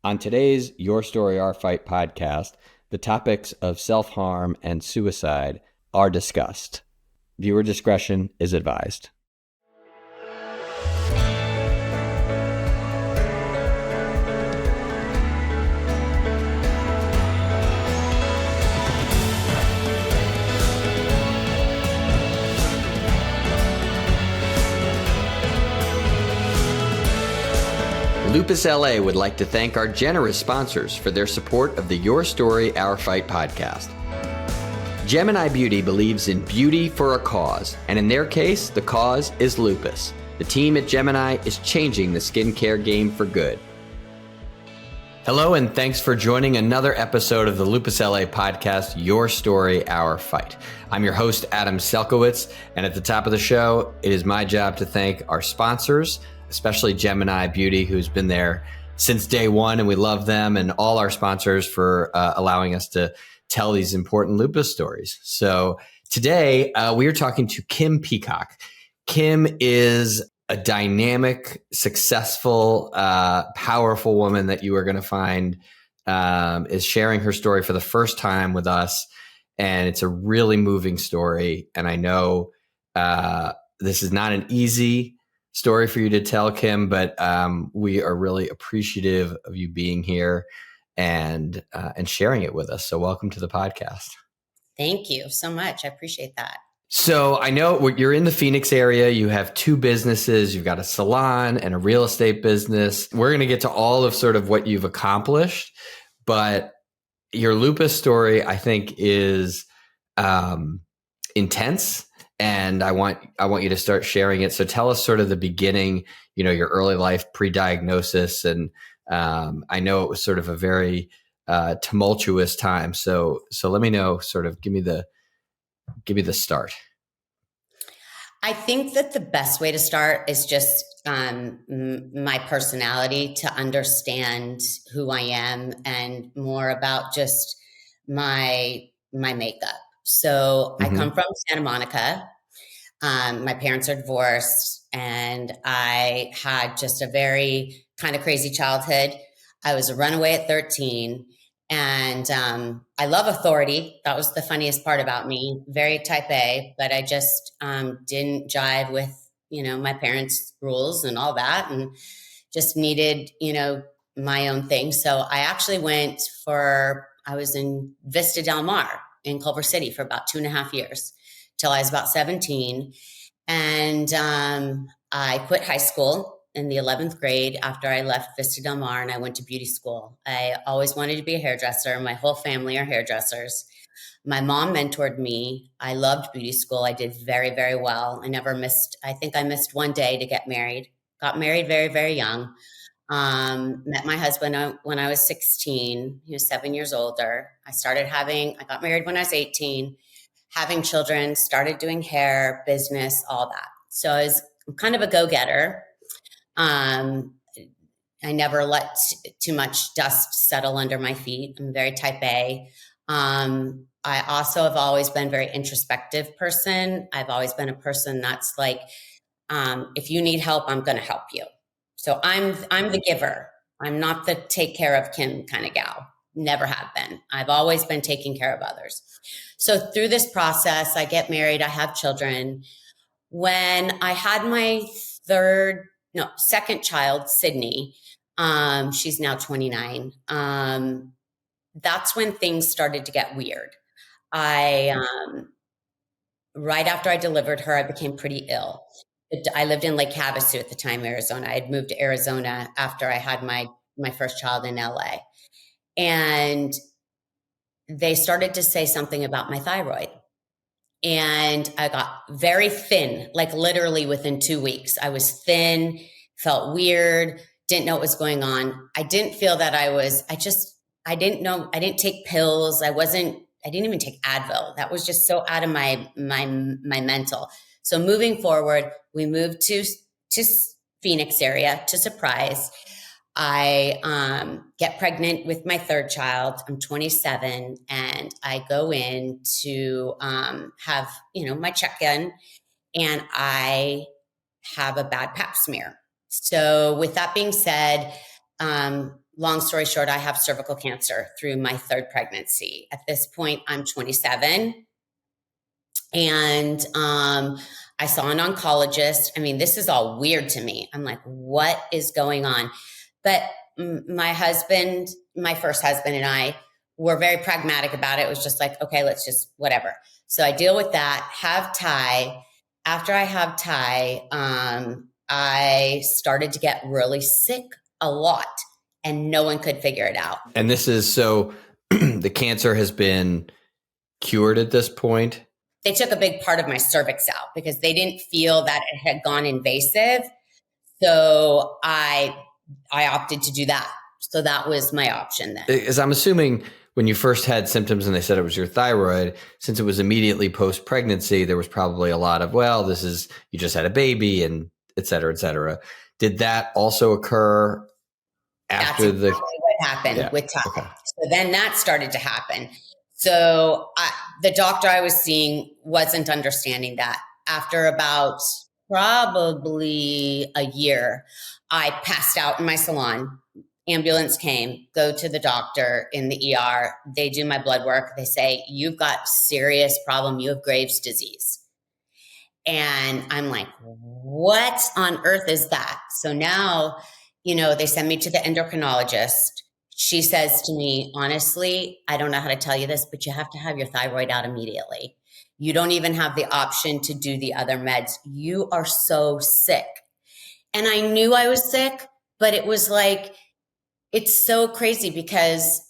On today's Your Story, Our Fight podcast, the topics of self-harm and suicide are discussed. Viewer discretion is advised. Lupus LA would like to thank our generous sponsors for their support of the Your Story, Our Fight podcast. Gemini Beauty believes in beauty for a cause, and in their case, the cause is lupus. The team at Gemini is changing the skincare game for good. Hello, and thanks for joining another episode of the Lupus LA podcast, Your Story, Our Fight. I'm your host, Adam Selkowitz, and at the top of the show, it is my job to thank our sponsors, especially Gemini Beauty, who's been there since day one, and we love them, and all our sponsors for allowing us to tell these important lupus stories. So today we are talking to Kim Peacock. Kim is a dynamic, successful, powerful woman that you are going to find is sharing her story for the first time with us. And it's a really moving story. And I know this is not an easy story for you to tell, Kim, but we are really appreciative of you being here and sharing it with us. So welcome to the podcast. Thank you so much. I appreciate that. So I know you're in the Phoenix area. You have two businesses. You've got a salon and a real estate business. We're going to get to all of sort of what you've accomplished, but your lupus story, I think, is intense. And I want you to start sharing it. So tell us sort of the beginning, your early life pre-diagnosis. And I know it was sort of a very tumultuous time. So let me know, sort of give me the start. I think that the best way to start is just my personality, to understand who I am and more about just my makeup. So I come from Santa Monica. My parents are divorced, and I had just a very kind of crazy childhood. I was a runaway at 13, and I love authority. That was the funniest part about me. Very type A, but I just didn't jive with, my parents' rules and all that, and just needed, my own thing. So I actually I was in Vista Del Mar in Culver City for about 2.5 years till I was about 17. And I quit high school in the 11th grade after I left Vista Del Mar, and I went to beauty school. I always wanted to be a hairdresser. My whole family are hairdressers. My mom mentored me. I loved beauty school. I did very, very well. I think I missed one day to get married. Got married very, very young. Met my husband when I was 16. He was 7 years older. I got married when I was 18, having children, started doing hair, business, all that. So I'm kind of a go-getter. I never let too much dust settle under my feet. I'm very type A. I also have always been a very introspective person. I've always been a person that's like, if you need help, I'm going to help you. So I'm the giver. I'm not the take care of Kim kind of gal. Never have been. I've always been taking care of others. So through this process, I get married. I have children. When I had my second child, Sydney, she's now 29. That's when things started to get weird. Right after I delivered her, I became pretty ill. I lived in Lake Havasu at the time, Arizona. I had moved to Arizona after I had my first child in LA. And they started to say something about my thyroid. And I got very thin, like literally within 2 weeks. I was thin, felt weird, didn't know what was going on. I didn't feel that I didn't know. I didn't take pills. I didn't even take Advil. That was just so out of my mental. So moving forward, we moved to Phoenix area to Surprise. I get pregnant with my third child. I'm 27, and I go in to have my check-in, and I have a bad pap smear. So with that being said, long story short, I have cervical cancer through my third pregnancy. At this point, I'm 27. And I saw an oncologist. I mean, this is all weird to me. I'm like, what is going on? But my husband, my first husband, and I were very pragmatic about it. It was just like, okay, let's just whatever. So I deal with that, have Ty. After I have Ty, I started to get really sick a lot, and no one could figure it out. And this is so the cancer has been cured at this point. They took a big part of my cervix out because they didn't feel that it had gone invasive. So I opted to do that. So that was my option then. As I'm assuming when you first had symptoms and they said it was your thyroid, since it was immediately post-pregnancy, there was probably a lot of, well, this is, you just had a baby and et cetera, et cetera. Did that also occur after That's exactly what happened with Ty. Okay. So then that started to happen. So the doctor I was seeing wasn't understanding that. After about probably a year, I passed out in my salon. Ambulance came, go to the doctor in the ER. They do my blood work. They say, you've got serious problem. You have Graves' disease. And I'm like, what on earth is that? So now, they send me to the endocrinologist. She says to me, honestly, I don't know how to tell you this, but you have to have your thyroid out immediately. You don't even have the option to do the other meds. You are so sick. And I knew I was sick, but it was like, it's so crazy because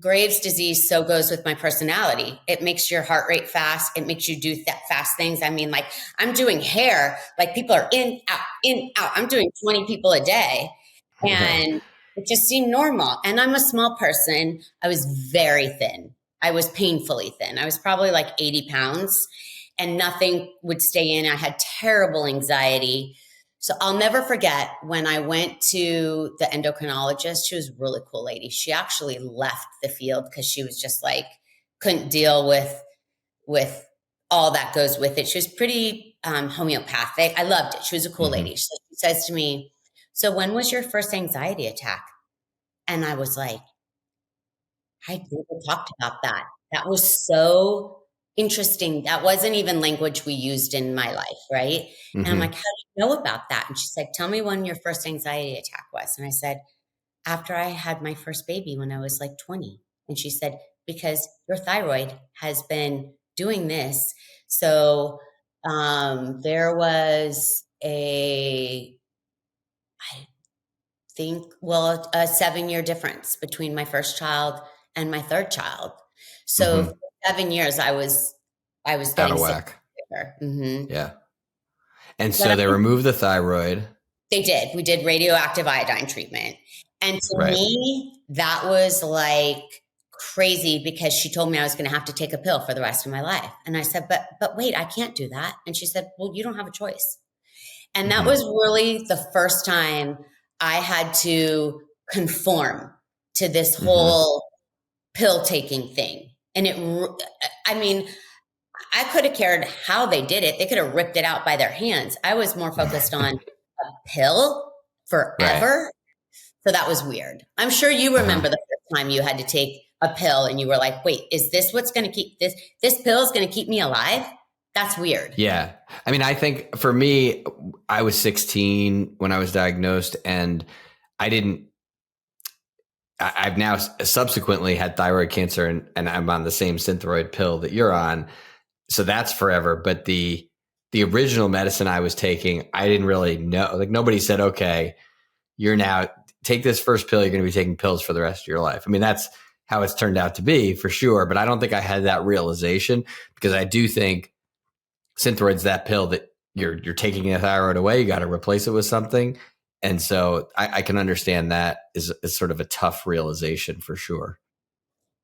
Graves' disease so goes with my personality. It makes your heart rate fast. It makes you do fast things. I mean, like I'm doing hair, like people are in, out, in, out. I'm doing 20 people a day. And it just seemed normal. And I'm a small person. I was very thin. I was painfully thin. I was probably like 80 pounds and nothing would stay in. I had terrible anxiety. So I'll never forget when I went to the endocrinologist. She was a really cool lady. She actually left the field because she was just like, couldn't deal with all that goes with it. She was pretty homeopathic. I loved it. She was a cool lady. So she says to me, so when was your first anxiety attack? And I was like, I never talked about that. That was so interesting. That wasn't even language we used in my life, right? And I'm like, how do you know about that? And she said, tell me when your first anxiety attack was. And I said, after I had my first baby when I was like 20. And she said, because your thyroid has been doing this. So there was a 7-year difference between my first child and my third child. So for 7 years, I was getting out of whack. Mm-hmm. Yeah. And so they removed the thyroid. They did. We did radioactive iodine treatment. And to me, that was like crazy because she told me I was going to have to take a pill for the rest of my life. And I said, but wait, I can't do that. And she said, well, you don't have a choice. And that was really the first time I had to conform to this whole pill taking thing. And I could have cared how they did it. They could have ripped it out by their hands. I was more focused on a pill forever. Right. So that was weird. I'm sure you remember the first time you had to take a pill and you were like, wait, is this what's going to keep this pill is going to keep me alive? That's weird. Yeah. I mean, I think for me, I was 16 when I was diagnosed and I've now subsequently had thyroid cancer and I'm on the same Synthroid pill that you're on. So that's forever. But the original medicine I was taking, I didn't really know. Like nobody said, okay, you're now take this first pill. You're going to be taking pills for the rest of your life. I mean, that's how it's turned out to be for sure. But I don't think I had that realization because I do think Synthroid's that pill that you're taking a thyroid away. You got to replace it with something. And so I can understand that is sort of a tough realization for sure.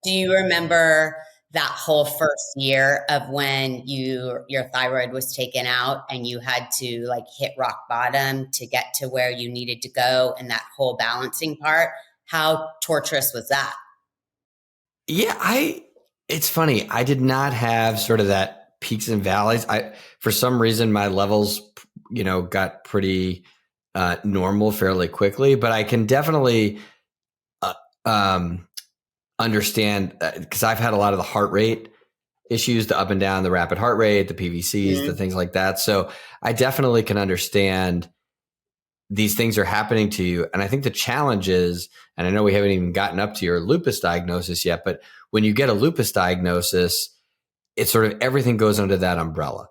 Do you remember that whole first year of when your thyroid was taken out and you had to like hit rock bottom to get to where you needed to go and that whole balancing part? How torturous was that? Yeah, it's funny. I did not have sort of that peaks and valleys. For some reason, my levels, got pretty normal fairly quickly, but I can definitely um, understand, because I've had a lot of the heart rate issues, the up and down, the rapid heart rate, the PVCs, the things like that. So I definitely can understand these things are happening to you. And I think the challenge is, and I know we haven't even gotten up to your lupus diagnosis yet, but when you get a lupus diagnosis, it's sort of everything goes under that umbrella.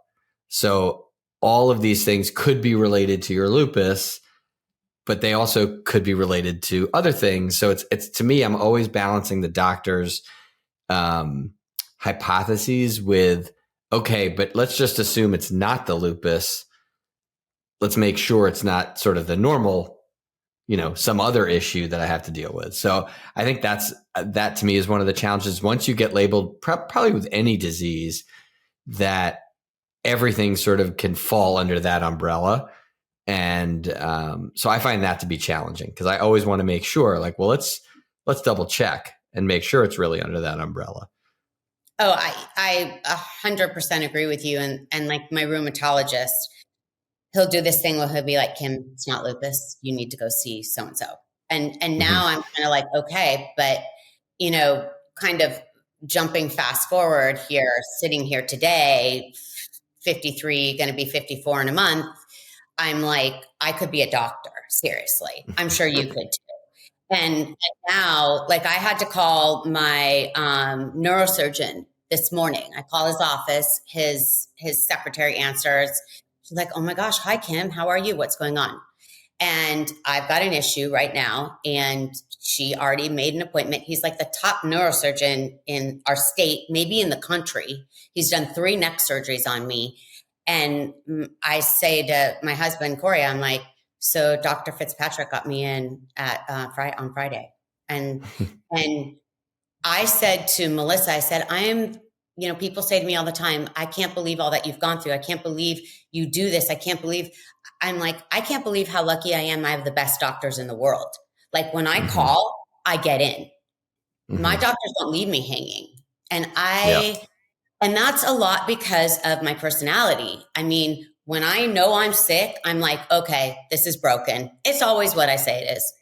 So all of these things could be related to your lupus, but they also could be related to other things. So it's to me, I'm always balancing the doctor's hypotheses with, okay, but let's just assume it's not the lupus. Let's make sure it's not sort of the normal, some other issue that I have to deal with. So I think that to me is one of the challenges. Once you get labeled, probably with any disease, that everything sort of can fall under that umbrella. And so I find that to be challenging, because I always want to make sure, like, well, let's double check and make sure it's really under that umbrella. Oh, I 100% agree with you. And like my rheumatologist, he'll do this thing where he'll be like, Kim, it's not lupus. You need to go see so-and-so. And now I'm kind of like, okay, but kind of jumping fast forward here, sitting here today, 53, going to be 54 in a month. I'm like, I could be a doctor. Seriously. I'm sure you could too. And now, like, I had to call my neurosurgeon this morning. I call his office. His secretary answers. She's like, "Oh my gosh, hi Kim, how are you? What's going on?" And I've got an issue right now, and she already made an appointment. He's like the top neurosurgeon in our state, maybe in the country. He's done 3 neck surgeries on me. And I say to my husband, Corey, I'm like, so Dr. Fitzpatrick got me in at on Friday. And I said to Melissa, I said, people say to me all the time, I can't believe all that you've gone through. I can't believe you do this. I'm like, I can't believe how lucky I am. I have the best doctors in the world. Like when I call, I get in. My doctors don't leave me hanging. And that's a lot because of my personality. I mean, when I know I'm sick, I'm like, okay, this is broken. It's always what I say it is.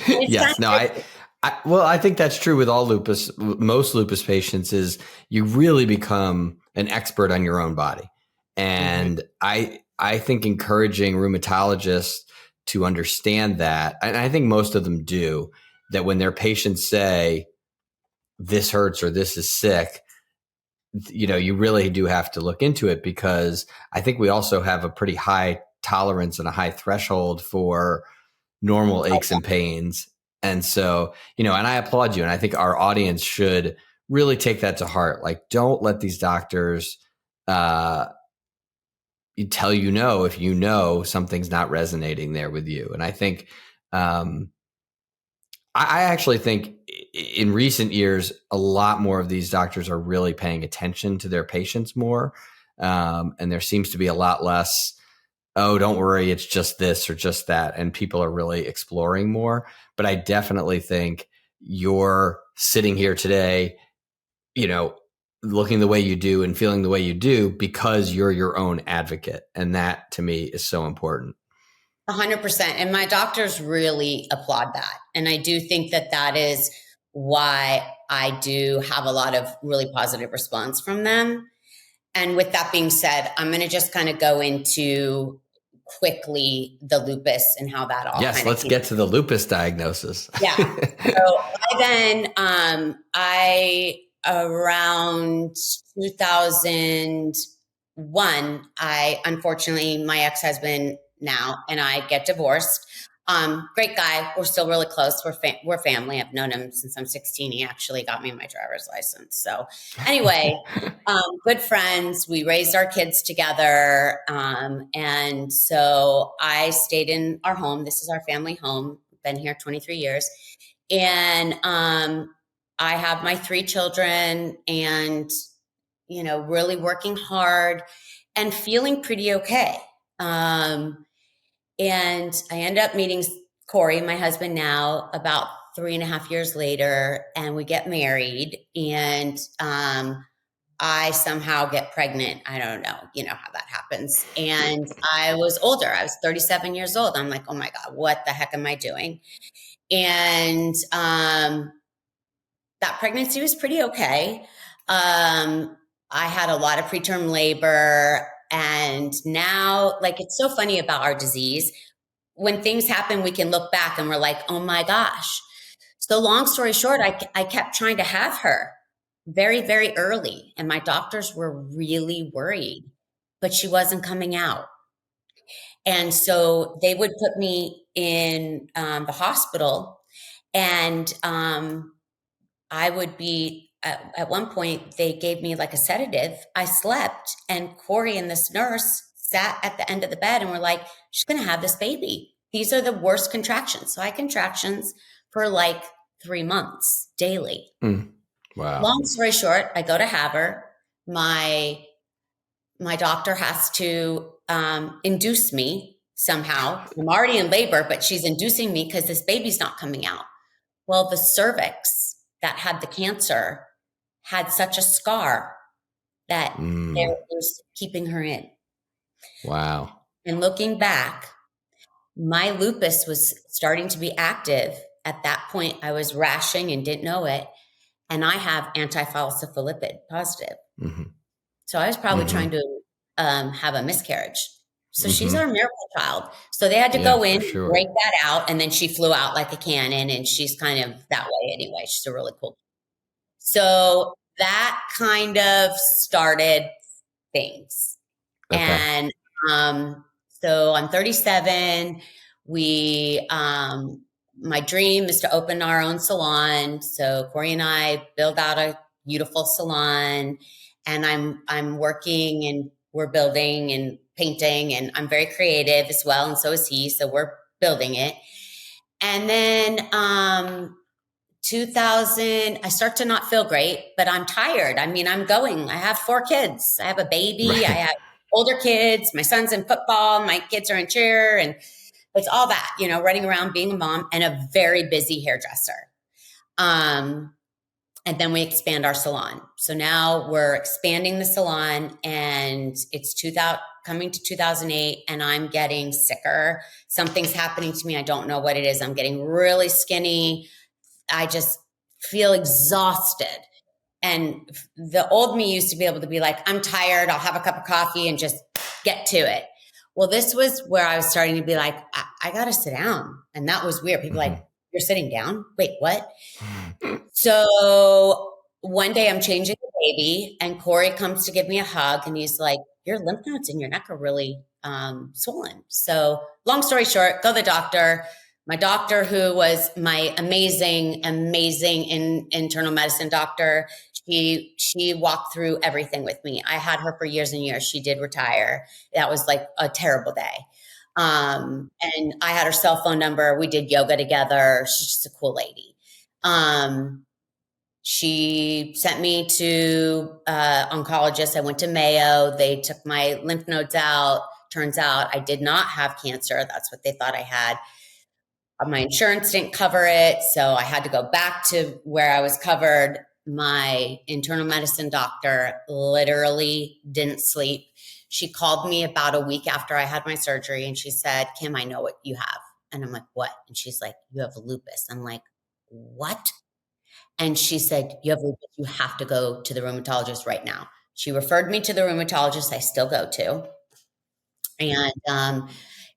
Yes. No, I think that's true with all lupus. Most lupus patients is you really become an expert on your own body. And I think encouraging rheumatologists to understand that, and I think most of them do, that when their patients say this hurts or this is sick, you really do have to look into it, because I think we also have a pretty high tolerance and a high threshold for normal aches and pains. And so, and I applaud you. And I think our audience should really take that to heart. Like, don't let these doctors tell if something's not resonating there with you. And I think, I actually think in recent years, a lot more of these doctors are really paying attention to their patients more. And there seems to be a lot less, oh, don't worry, it's just this or just that. And people are really exploring more. But I definitely think you're sitting here today, looking the way you do and feeling the way you do because you're your own advocate. And that to me is so important. 100%. And my doctors really applaud that. And I do think that is why I do have a lot of really positive response from them. And with that being said, I'm going to just kind of go into quickly the lupus and how that all let's get to the lupus diagnosis. Yeah. So I around 2001, unfortunately, my ex-husband now and I get divorced. Great guy. We're still really close. We're family. I've known him since I'm 16. He actually got me my driver's license. So anyway, good friends. We raised our kids together. And so I stayed in our home. This is our family home. Been here 23 years. And I have my 3 children and, really working hard and feeling pretty okay. And I end up meeting Corey, my husband now, about 3.5 years later, and we get married. And I somehow get pregnant. I don't know, how that happens. And I was older. I was 37 years old. I'm like, oh my God, what the heck am I doing? And that pregnancy was pretty okay. I had a lot of preterm labor. And now, like, it's so funny about our disease. When things happen, we can look back and we're like, oh my gosh. So long story short, I kept trying to have her very, very early. And my doctors were really worried, but she wasn't coming out. And so they would put me in the hospital, and I would be, at one point, they gave me like a sedative. I slept, and Corey and this nurse sat at the end of the bed and were like, she's going to have this baby. These are the worst contractions. So I had contractions for like 3 months daily. Wow. Long story short, I go to have her. My doctor has to induce me somehow. I'm already in labor, but she's inducing me because this baby's not coming out. Well, the cervix that had the cancer had such a scar that it was keeping her in. Wow. And looking back, my lupus was starting to be active. At that point, I was rashing and didn't know it. And I have antiphospholipid positive. So I was probably trying to have a miscarriage. So she's our miracle child. So they had to go in, break that out, and then she flew out like a cannon, and she's kind of that way anyway. She's a really cool. So that kind of started things. Okay. And so I'm 37. My dream is to open our own salon. So Corey and I build out a beautiful salon, and I'm working, and we're building and painting, and I'm very creative as well. And so is he. So we're building it. And then, 2000, I start to not feel great, but I'm tired. I mean, I have 4 kids. I have a baby. Right. I have older kids. My son's in football. My kids are in cheer, and it's all that, running around being a mom and a very busy hairdresser. And then we expand our salon. So now we're expanding the salon, and it's coming to 2008, and I'm getting sicker. Something's happening to me. I don't know what it is. I'm getting really skinny. I just feel exhausted. And the old me used to be able to be like, I'm tired. I'll have a cup of coffee and just get to it. Well, this was where I was starting to be like, I got to sit down. And that was weird. People like, you're sitting down? Wait, what? So one day I'm changing the baby, and Corey comes to give me a hug, and he's like, your lymph nodes in your neck are really swollen. So long story short, go to the doctor. My doctor, who was my amazing internal medicine doctor, she walked through everything with me. I had her for years and years. She did retire. That was like a terrible day. And I had her cell phone number. We did yoga together. She's just a cool lady. She sent me to oncologist. I went to Mayo. They took my lymph nodes out. Turns out I did not have cancer. That's what they thought I had. My insurance didn't cover it, so I had to go back to where I was covered. My internal medicine doctor literally didn't sleep. She called me about a week after I had my surgery, and she said, Kim, I know what you have. And I'm like, what? And she's like, you have lupus. I'm like, what? And she said, you have lupus. You have to go to the rheumatologist right now. She referred me to the rheumatologist I still go to. And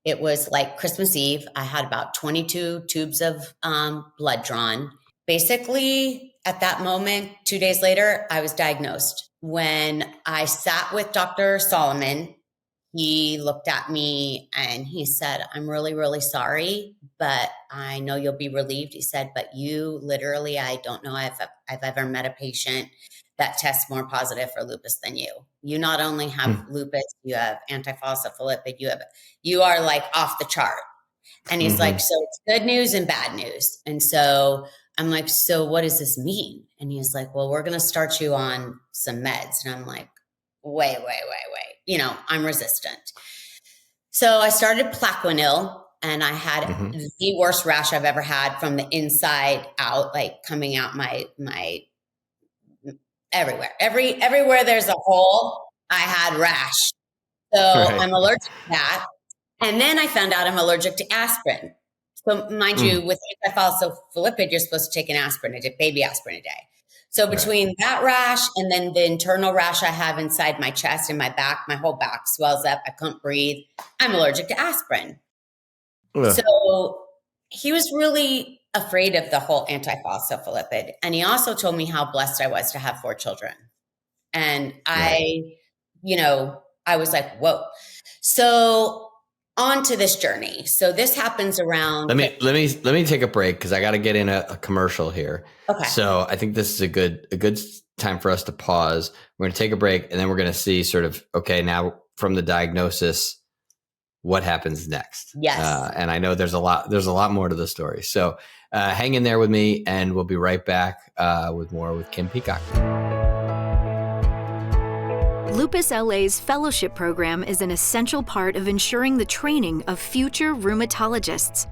it was like Christmas Eve. I had about 22 tubes of blood drawn. Basically, at that moment, 2 days later, I was diagnosed. When I sat with Dr. Solomon, he looked at me and he said, I'm really, really sorry, but I know you'll be relieved. He said, but you literally, I don't know if I've ever met a patient that tests more positive for lupus than you. You not only have lupus, you have antiphospholipid, you are like off the chart. And he's like, so it's good news and bad news. And so I'm like, so what does this mean? And he's like, well, we're going to start you on some meds. And I'm like, wait. I'm resistant. So I started Plaquenil, and I had the worst rash I've ever had from the inside out, like coming out my everywhere. Everywhere there's a hole, I had rash. So I'm allergic to that. And then I found out I'm allergic to aspirin. So mind you, with antiphospholipid, you're supposed to take an aspirin a day, baby aspirin a day. So between that rash and then the internal rash I have inside my chest and my back, my whole back swells up. I couldn't breathe. I'm allergic to aspirin. Ugh. So he was really afraid of the whole antiphospholipid. And he also told me how blessed I was to have 4 children. And I was like, whoa. So on to this journey. So this happens around. Let me take a break because I got to get in a commercial here. Okay. So I think this is a good time for us to pause. We're going to take a break and then we're going to see sort of, okay, now from the diagnosis, what happens next? Yes. And I know there's a lot more to the story. So hang in there with me and we'll be right back with more with Kim Peacock. Lupus LA's fellowship program is an essential part of ensuring the training of future rheumatologists.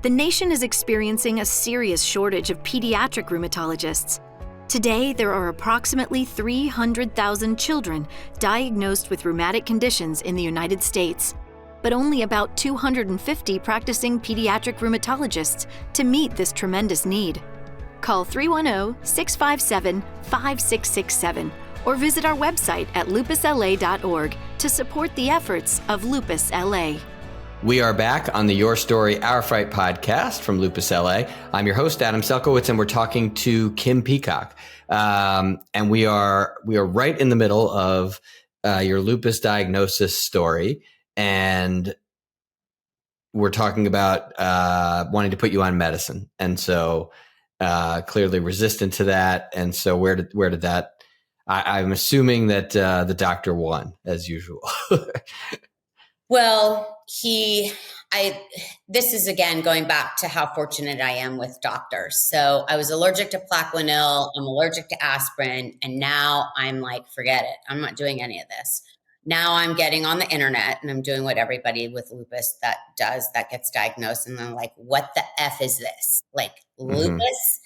The nation is experiencing a serious shortage of pediatric rheumatologists. Today, there are approximately 300,000 children diagnosed with rheumatic conditions in the United States, but only about 250 practicing pediatric rheumatologists to meet this tremendous need. Call 310-657-5667 or visit our website at lupusla.org to support the efforts of Lupus LA. We are back on the Your Story, Our Fight podcast from Lupus LA. I'm your host, Adam Selkowitz, and we're talking to Kim Peacock. And we are right in the middle of your lupus diagnosis story. And we're talking about wanting to put you on medicine. And so clearly resistant to that. And so where did that, I'm assuming that the doctor won as usual. Well, this is again going back to how fortunate I am with doctors. So I was allergic to Plaquenil, I'm allergic to aspirin, and now I'm like, forget it. I'm not doing any of this. Now I'm getting on the internet and I'm doing what everybody with lupus that gets diagnosed. And they're like, what the F is this? Like lupus?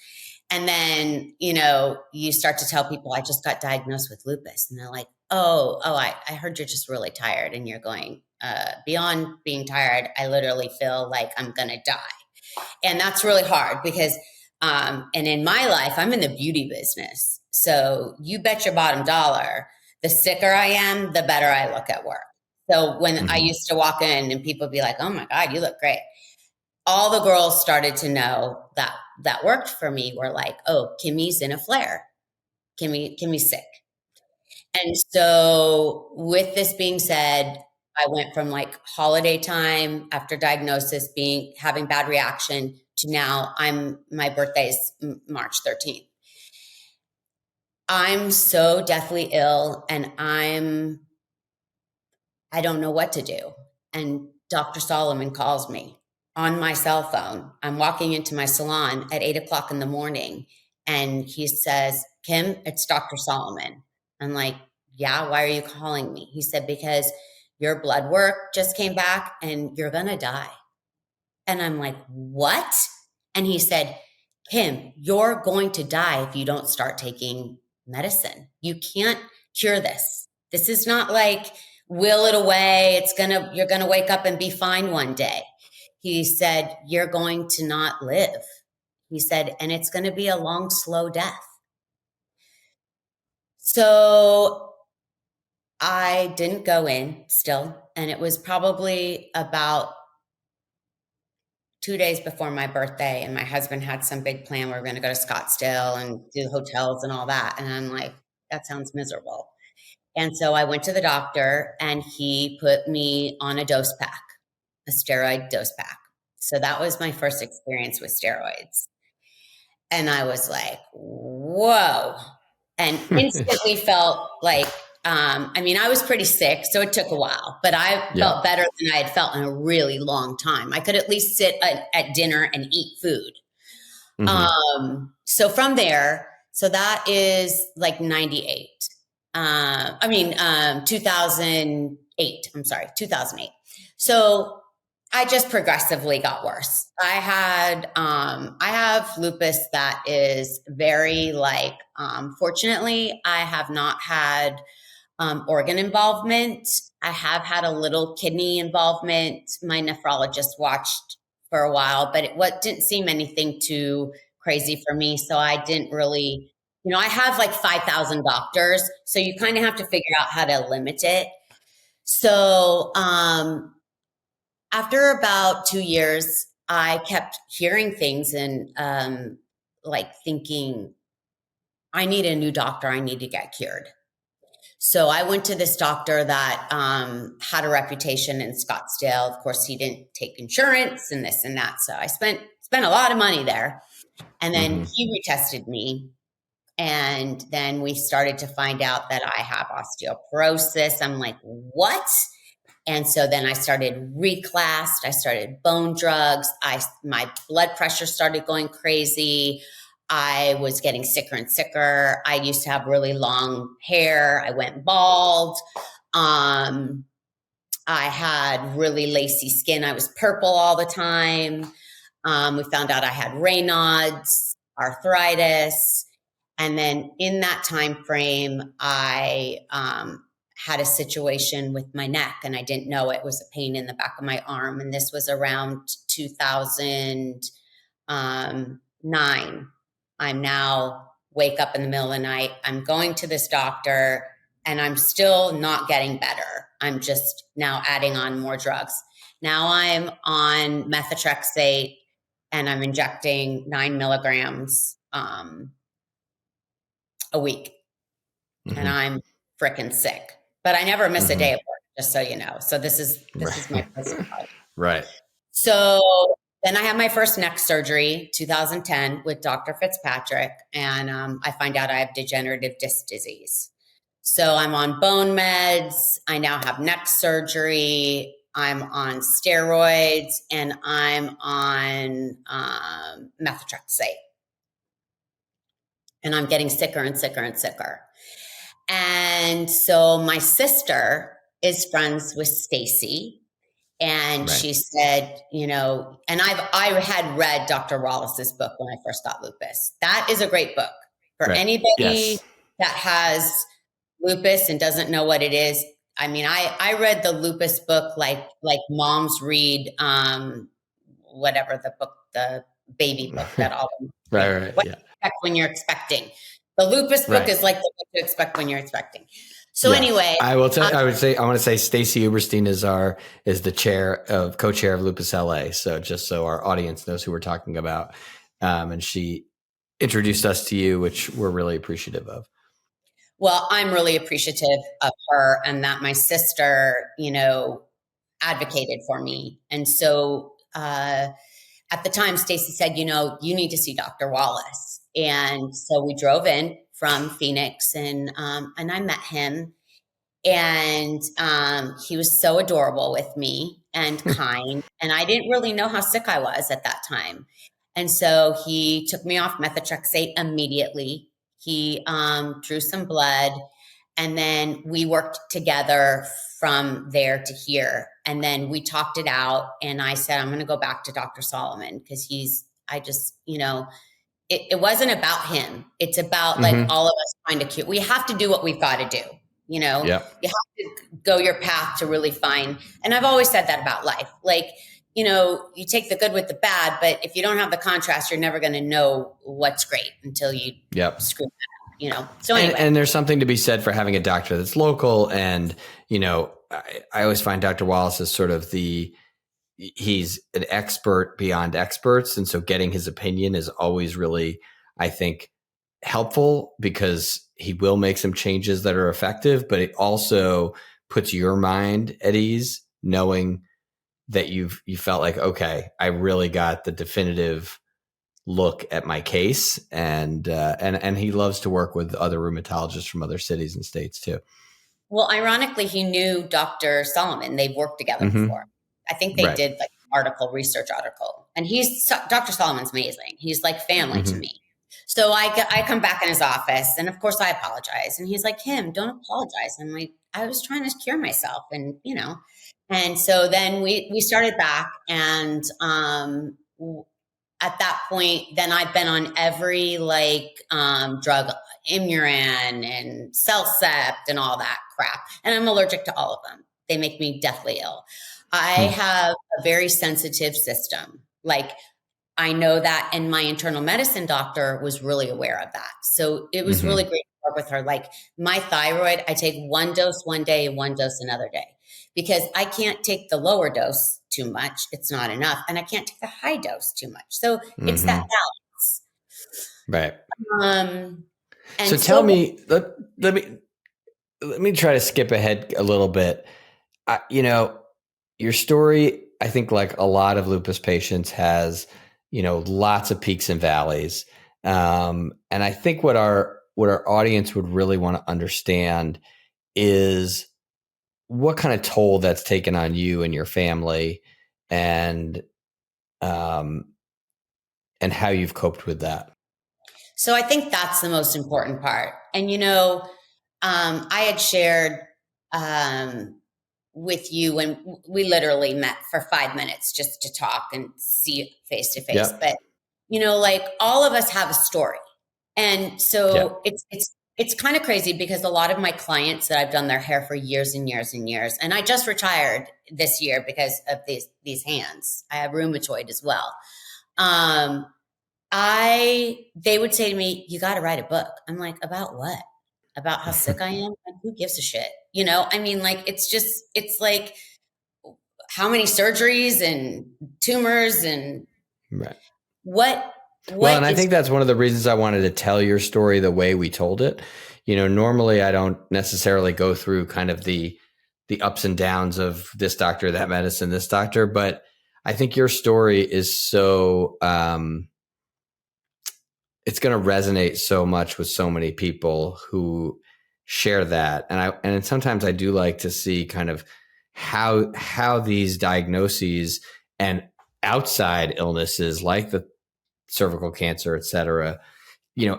And then, you start to tell people, I just got diagnosed with lupus. And they're like, I heard you're just really tired. And you're going, beyond being tired, I literally feel like I'm going to die. And that's really hard because, and in my life, I'm in the beauty business. So you bet your bottom dollar, the sicker I am, the better I look at work. So when I used to walk in and people would be like, oh my God, you look great. All the girls started to know that worked for me were like, oh, Kimmy's in a flare. Kimmy's sick. And so with this being said, I went from like holiday time after diagnosis having bad reaction to now my birthday's March 13th. I'm so deathly ill and I don't know what to do. And Dr. Solomon calls me on my cell phone. I'm walking into my salon at 8:00 in the morning and he says, Kim, it's Dr. Solomon. I'm like, yeah, why are you calling me? He said, because your blood work just came back and you're going to die. And I'm like, what? And he said, Kim, you're going to die if you don't start taking medicine. You can't cure this. This is not like will it away. You're going to wake up and be fine one day. He said, you're going to not live. He said, and it's going to be a long, slow death. So I didn't go in still. And it was probably about 2 days before my birthday. And my husband had some big plan. We were going to go to Scottsdale and do hotels and all that. And I'm like, that sounds miserable. And so I went to the doctor and he put me on a dose pack, a steroid dose pack. So that was my first experience with steroids. And I was like, whoa. And instantly felt like, I was pretty sick, so it took a while, but I felt better than I had felt in a really long time. I could at least sit at dinner and eat food. So from there, so that is like 98. 2008. I'm sorry, 2008. So I just progressively got worse. I have lupus that is very fortunately, I have not had organ involvement. I have had a little kidney involvement. My nephrologist watched for a while, but what didn't seem anything too crazy for me. So I didn't really, I have like 5,000 doctors. So you kind of have to figure out how to limit it. So after about 2 years, I kept hearing things and like thinking, I need a new doctor. I need to get cured. So I went to this doctor that had a reputation in Scottsdale. Of course, he didn't take insurance and this and that. So I spent a lot of money there. And then he retested me. And then we started to find out that I have osteoporosis. I'm like, what? And so then I started reclassed. I started bone drugs. My blood pressure started going crazy. I was getting sicker and sicker. I used to have really long hair. I went bald. I had really lacy skin. I was purple all the time. We found out I had Raynaud's arthritis. And then in that time frame, I had a situation with my neck, and I didn't know it was a pain in the back of my arm. And this was around 2009. I'm now wake up in the middle of the night. I'm going to this doctor, and I'm still not getting better. I'm just now adding on more drugs. Now I'm on methotrexate, and I'm injecting 9 milligrams a week. And I'm freaking sick. But I never miss a day of work, just so you know. So this is my personal life. Right. So then I had my first neck surgery, 2010, with Dr. Fitzpatrick, and I find out I have degenerative disc disease. So I'm on bone meds. I now have neck surgery. I'm on steroids, and I'm on methotrexate. And I'm getting sicker and sicker and sicker. And so my sister is friends with Stacy, and she said, and I had read Dr. Wallace's book when I first got lupus. That is a great book for anybody that has lupus and doesn't know what it is. I mean, I read the lupus book like moms read whatever the book, the baby book that all expect when you're expecting. The lupus book is like the book to expect when you're expecting. So anyway, I will tell. I want to say Stacy Uberstein is the co-chair of Lupus LA. So just so our audience knows who we're talking about, and she introduced us to you, which we're really appreciative of. Well, I'm really appreciative of her, and that my sister, advocated for me. And so at the time, Stacy said, you need to see Dr. Wallace. And so we drove in from Phoenix, and I met him, and he was so adorable with me and kind. And I didn't really know how sick I was at that time. And so he took me off methotrexate immediately. He drew some blood, and then we worked together from there to here. And then we talked it out, and I said, I'm going to go back to Dr. Solomon because it wasn't about him. It's about like all of us trying to cure. We have to do what we've got to do. You have to go your path to really find. And I've always said that about life. Like, you take the good with the bad, but if you don't have the contrast, you're never going to know what's great until you screw that up, So anyway. And there's something to be said for having a doctor that's local. And, I always find Dr. Wallace is sort of he's an expert beyond experts. And so getting his opinion is always really, I think, helpful because he will make some changes that are effective, but it also puts your mind at ease knowing that you felt like, okay, I really got the definitive look at my case. And he loves to work with other rheumatologists from other cities and states too. Well, ironically, he knew Dr. Solomon. They've worked together before. I think they did like research article, and Dr. Solomon's amazing. He's like family to me. So I come back in his office, and of course I apologize. And he's like, Kim, don't apologize. I'm like, I was trying to cure myself. And, and so then we started back, and at that point, then I've been on every drug, Imuran and Cellcept and all that crap. And I'm allergic to all of them. They make me deathly ill. I have a very sensitive system. Like, I know that, and my internal medicine doctor was really aware of that. So it was really Mm-hmm. great to work with her. Like my thyroid, I take one dose one day and one dose another day because I can't take the lower dose too much. It's not enough. And I can't take the high dose too much. So it's that Mm-hmm. balance. Right. Um, So and tell so me, let me try to skip ahead a little bit. Your story, I think like a lot of lupus patients has, lots of peaks and valleys. And I think what our audience would really want to understand is what kind of toll that's taken on you and your family, and um, and how you've coped with that. So I think that's the most important part. And, I had shared with you when we literally met for 5 minutes just to talk and see face to face. Yep. But, like all of us have a story. And so Yep. it's kind of crazy because a lot of my clients that I've done their hair for years and years and years, and I just retired this year because of these hands. I have rheumatoid as well. They would say to me, "You got to write a book." I'm like, "About what? About how sick I am? Like, who gives a shit?" I mean, like, it's like how many surgeries and tumors and Right. what Well, and I is. think that's one of the reasons I wanted to tell your story the way we told it. Normally I don't necessarily go through kind of the ups and downs of this doctor, that medicine, this doctor, but I think your story is so it's going to resonate so much with so many people who share that. And sometimes I do like to see kind of how these diagnoses and outside illnesses like the cervical cancer, et cetera,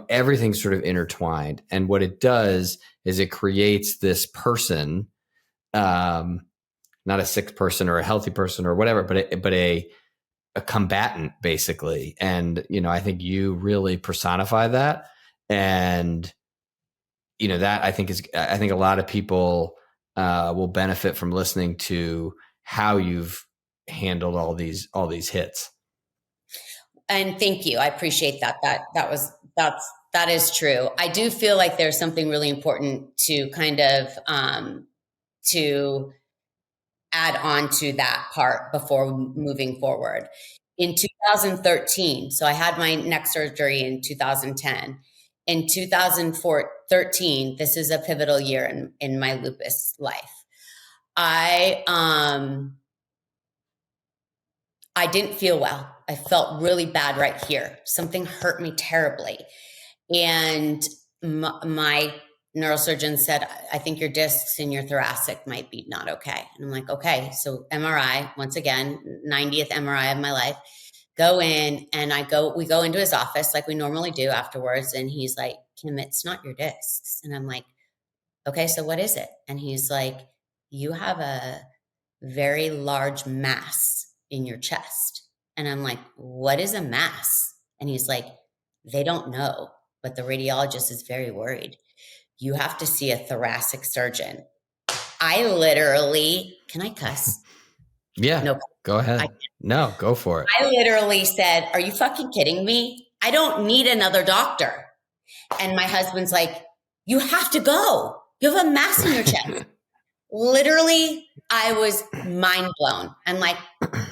everything's sort of intertwined. And what it does is it creates this person, not a sick person or a healthy person or whatever, but a combatant basically. And, I think you really personify that. And, that I think a lot of people will benefit from listening to how you've handled all these hits. And thank you. I appreciate that. That is true. I do feel like there's something really important to kind of to add on to that part before moving forward. In 2013, so I had my neck surgery in 2010. In 2013, this is a pivotal year in my lupus life. I didn't feel well. I felt really bad right here. Something hurt me terribly. And my neurosurgeon said, "I think your discs in your thoracic might be not okay." And I'm like, "Okay." So MRI, once again, 90th MRI of my life. Go in and we go into his office like we normally do afterwards. And he's like, "Kim, it's not your discs." And I'm like, "Okay, so what is it?" And he's like, "You have a very large mass in your chest." And I'm like, "What is a mass?" And he's like, "They don't know, but the radiologist is very worried. You have to see a thoracic surgeon." I literally, can I cuss? Yeah, No, go ahead. No, go for it. I literally said, "Are you fucking kidding me? I don't need another doctor." And my husband's like, "You have to go. You have a mass in your chest." Literally, I was mind blown. I'm like, "I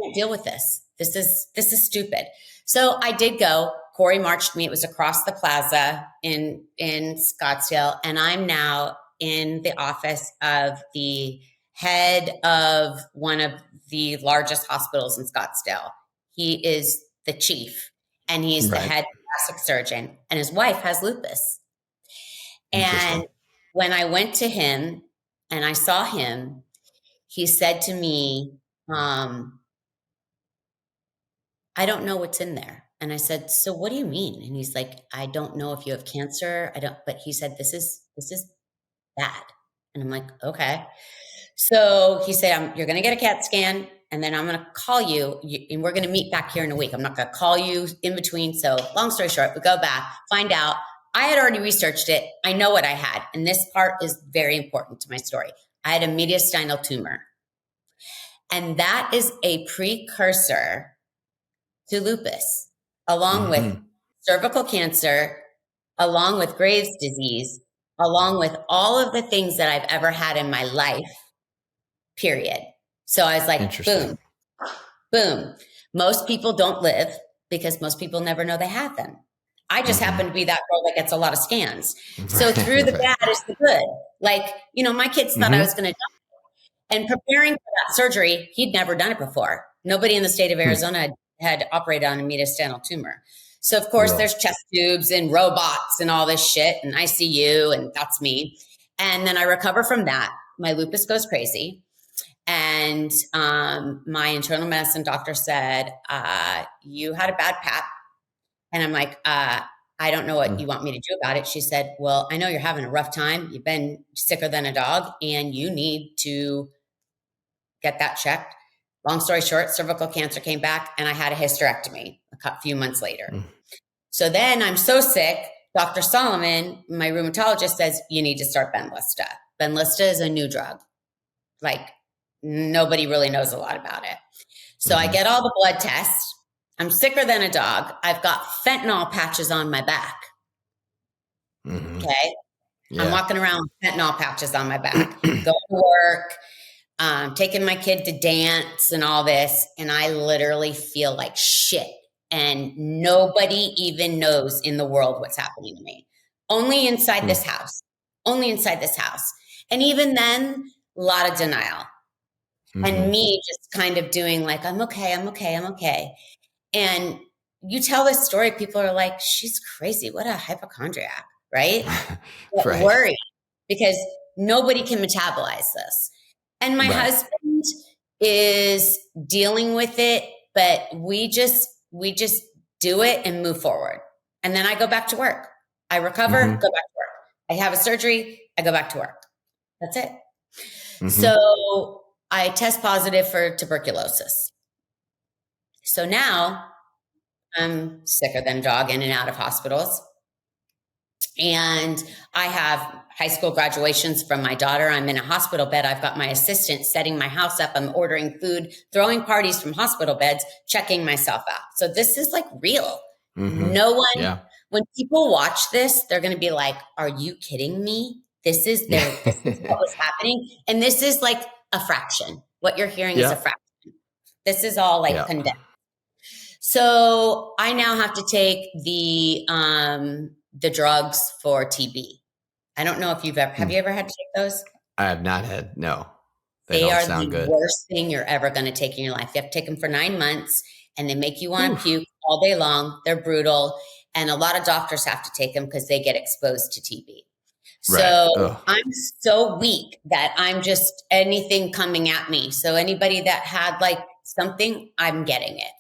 can't deal with this. This is stupid." So I did go. Corey marched me. It was across the plaza in Scottsdale. And I'm now in the office of the head of one of the largest hospitals in Scottsdale. He is the chief and he's the Right. head thoracic surgeon, and his wife has lupus. And Interesting. when I went to him and I saw him, he said to me, "I don't know what's in there." And I said, "So what do you mean?" And he's like, "I don't know if you have cancer. I don't," but he said, this is bad." And I'm like, "Okay." So he said, "You're going to get a CAT scan and then I'm going to call you and we're going to meet back here in a week. I'm not going to call you in between." So long story short, we go back, find out I had already researched it. I know what I had. And this part is very important to my story. I had a mediastinal tumor. And that is a precursor to lupus, along with cervical cancer, along with Graves' disease, along with all of the things that I've ever had in my life, period. So I was like, boom, boom. Most people don't live because most people never know they have them. I just happen to be that girl that gets a lot of scans. So through the bad is the good. Like, you know, my kids thought I was going to die. And preparing for that surgery, he'd never done it before. Nobody in the state of Arizona had operated on a mediastinal tumor. So, of course, there's chest tubes and robots and all this shit and ICU, and that's me. And then I recover from that. My lupus goes crazy. And my internal medicine doctor said, you had a bad pap. And I'm like, I don't know what you want me to do about it. She said, well, I know you're having a rough time. You've been sicker than a dog and you need to get that checked. Long story short, cervical cancer came back and I had a hysterectomy a few months later. So then I'm so sick. Dr. Solomon, my rheumatologist, says, you need to start Benlysta. Benlysta is a new drug. Like nobody really knows a lot about it. So I get all the blood tests. I'm sicker than a dog. I've got fentanyl patches on my back. Okay. Yeah. I'm walking around with fentanyl patches on my back, going to work, taking my kid to dance and all this. And I literally feel like shit. And nobody even knows in the world what's happening to me. Only inside this house. Only inside this house. And even then, a lot of denial. And me just kind of doing like, I'm okay, I'm okay, I'm okay. And you tell this story, people are like, she's crazy. What a hypochondriac, right? Right. Worry, because nobody can metabolize this. And my husband is dealing with it, but we just do it and move forward. And then I go back to work. I recover, go back to work. I have a surgery, I go back to work. That's it. So I test positive for tuberculosis. So now I'm sicker than a dog, in and out of hospitals. And I have high school graduations from my daughter. I'm in a hospital bed. I've got my assistant setting my house up. I'm ordering food, throwing parties from hospital beds, checking myself out. So this is like real. No one, when people watch this, they're going to be like, are you kidding me? This is what was happening. And this is like a fraction. What you're hearing is a fraction. This is all like condensed. So I now have to take the drugs for TB. I don't know if have you ever had to take those? I have not had, no. They are the worst thing you're ever going to take in your life. You have to take them for 9 months and they make you want to puke all day long. They're brutal. And a lot of doctors have to take them because they get exposed to TB. So I'm so weak that I'm just anything coming at me. So anybody that had like something, I'm getting it.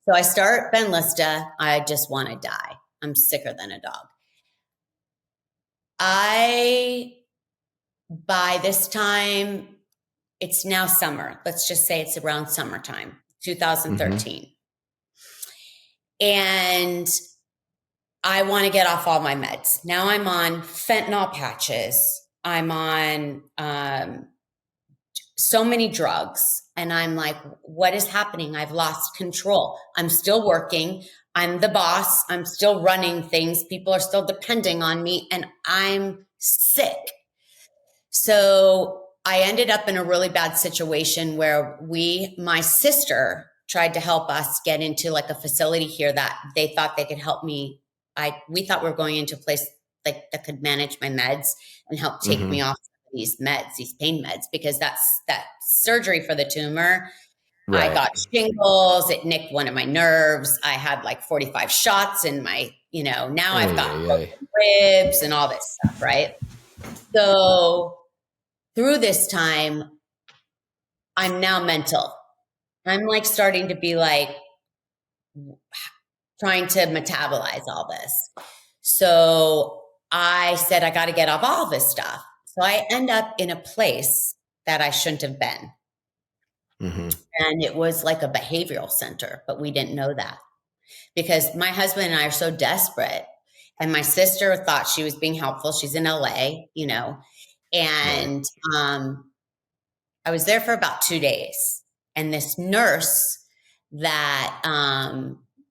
So I start Benlysta. I just want to die. I'm sicker than a dog. By this time, it's now summer. Let's just say it's around summertime, 2013. And I want to get off all my meds. Now I'm on fentanyl patches. I'm on so many drugs. And I'm like, what is happening? I've lost control. I'm still working. I'm the boss. I'm still running things. People are still depending on me and I'm sick. So I ended up in a really bad situation where my sister tried to help us get into like a facility here that they thought they could help me. We thought we were going into a place like that could manage my meds and help take me off these meds, these pain meds, because that surgery for the tumor, I got shingles. It nicked one of my nerves. I had like 45 shots in my, now I've got ribs and all this stuff. Right. So through this time, I'm now mental. I'm like starting to be like trying to metabolize all this. So I said, I got to get off all this stuff. So I end up in a place that I shouldn't have been. And it was like a behavioral center, but we didn't know that because my husband and I are so desperate. And my sister thought she was being helpful. She's in LA, and I was there for about 2 days. And this nurse that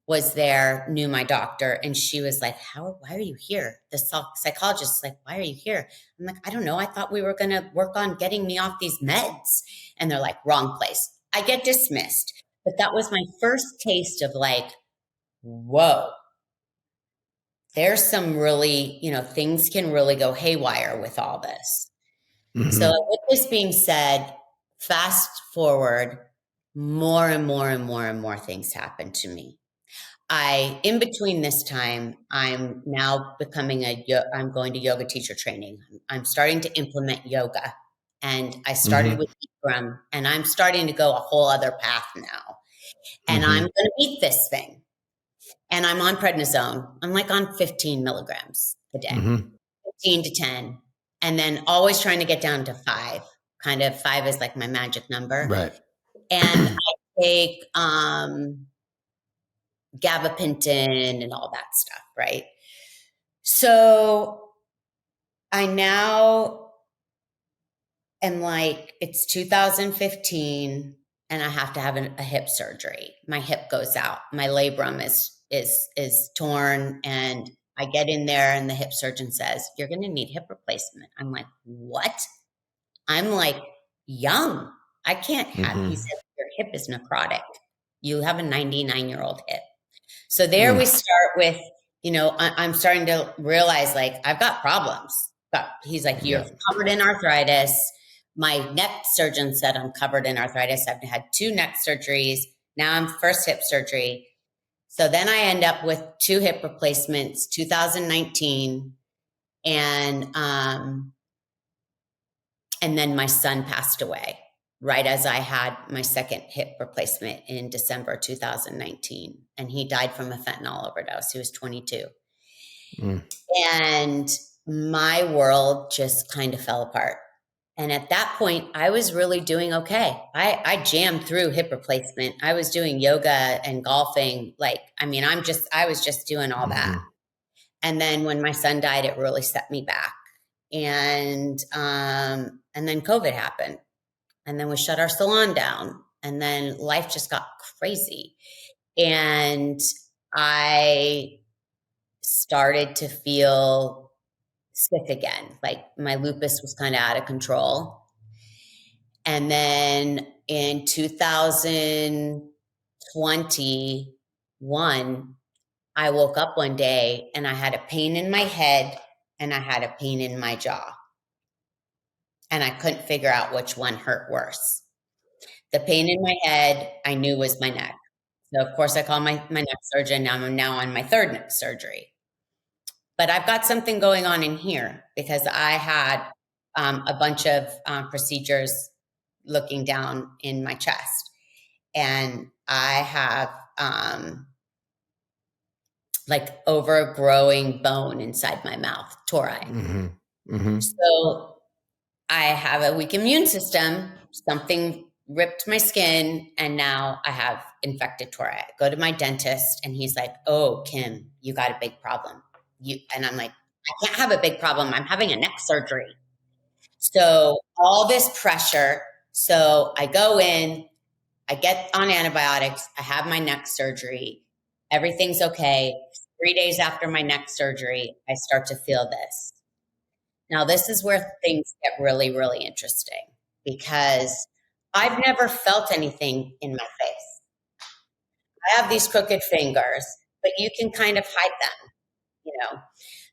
was there, knew my doctor, and she was like, why are you here? The psychologist is like, why are you here? I'm like, I don't know. I thought we were going to work on getting me off these meds. And they're like, wrong place. I get dismissed. But that was my first taste of like, whoa, there's some really, things can really go haywire with all this. Mm-hmm. So with this being said, fast forward, more and more and more and more things happen to me. In between this time, I'm now I'm going to yoga teacher training. I'm starting to implement yoga, and I started with Bikram, and I'm starting to go a whole other path now. And I'm going to beat this thing. And I'm on prednisone. I'm like on 15 milligrams a day, 15 to 10. And then always trying to get down to 5. Kind of 5 is like my magic number. Right. And I take gabapentin and all that stuff, right? So I now am like, it's 2015 and I have to have a hip surgery. My hip goes out. My labrum is torn, and I get in there and the hip surgeon says, you're going to need hip replacement. I'm like, what? I'm like young. I can't have, he said, your hip is necrotic. You have a 99-year-old hip. So there we start with, I'm starting to realize like I've got problems. But he's like, you're covered in arthritis. My neck surgeon said I'm covered in arthritis. I've had 2 neck surgeries. Now I'm first hip surgery. So then I end up with 2 hip replacements, 2019. And then my son passed away right as I had my second hip replacement in December 2019. And he died from a fentanyl overdose. He was 22. And my world just kind of fell apart. And at that point, I was really doing okay. I jammed through hip replacement. I was doing yoga and golfing. I was just doing all that. And then when my son died, it really set me back. And then COVID happened. And then we shut our salon down. And then life just got crazy. And I started to feel sick again. Like my lupus was kind of out of control. And then in 2021, I woke up one day and I had a pain in my head and I had a pain in my jaw. And I couldn't figure out which one hurt worse. The pain in my head, I knew was my neck. So of course I called my neck surgeon. I'm now on my 3rd neck surgery. But I've got something going on in here because I had a bunch of procedures looking down in my chest. And I have like overgrowing bone inside my mouth, tori. So I have a weak immune system. Something ripped my skin, and now I have infected tori. I go to my dentist, and he's like, "Oh, Kim, you got a big problem." And I'm like, "I can't have a big problem. I'm having a neck surgery." So all this pressure. So I go in, I get on antibiotics. I have my neck surgery. Everything's okay. 3 days after my neck surgery, I start to feel this. Now, this is where things get really, really interesting because I've never felt anything in my face. I have these crooked fingers, but you can kind of hide them,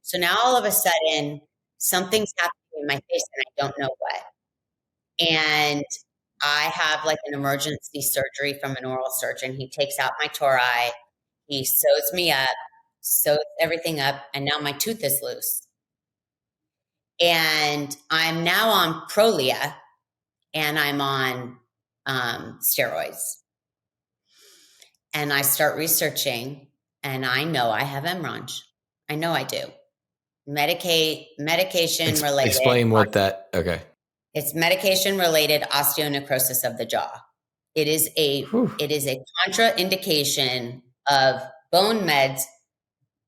So now all of a sudden, something's happening in my face and I don't know what. And I have like an emergency surgery from an oral surgeon. He takes out my tori, he sews me up, sews everything up, and now my tooth is loose. And I'm now on Prolia, and I'm on steroids. And I start researching, and I know I have MRONJ. I know I do. Medication related. Explain what that. Okay. It's medication related osteonecrosis of the jaw. It is a contraindication of bone meds,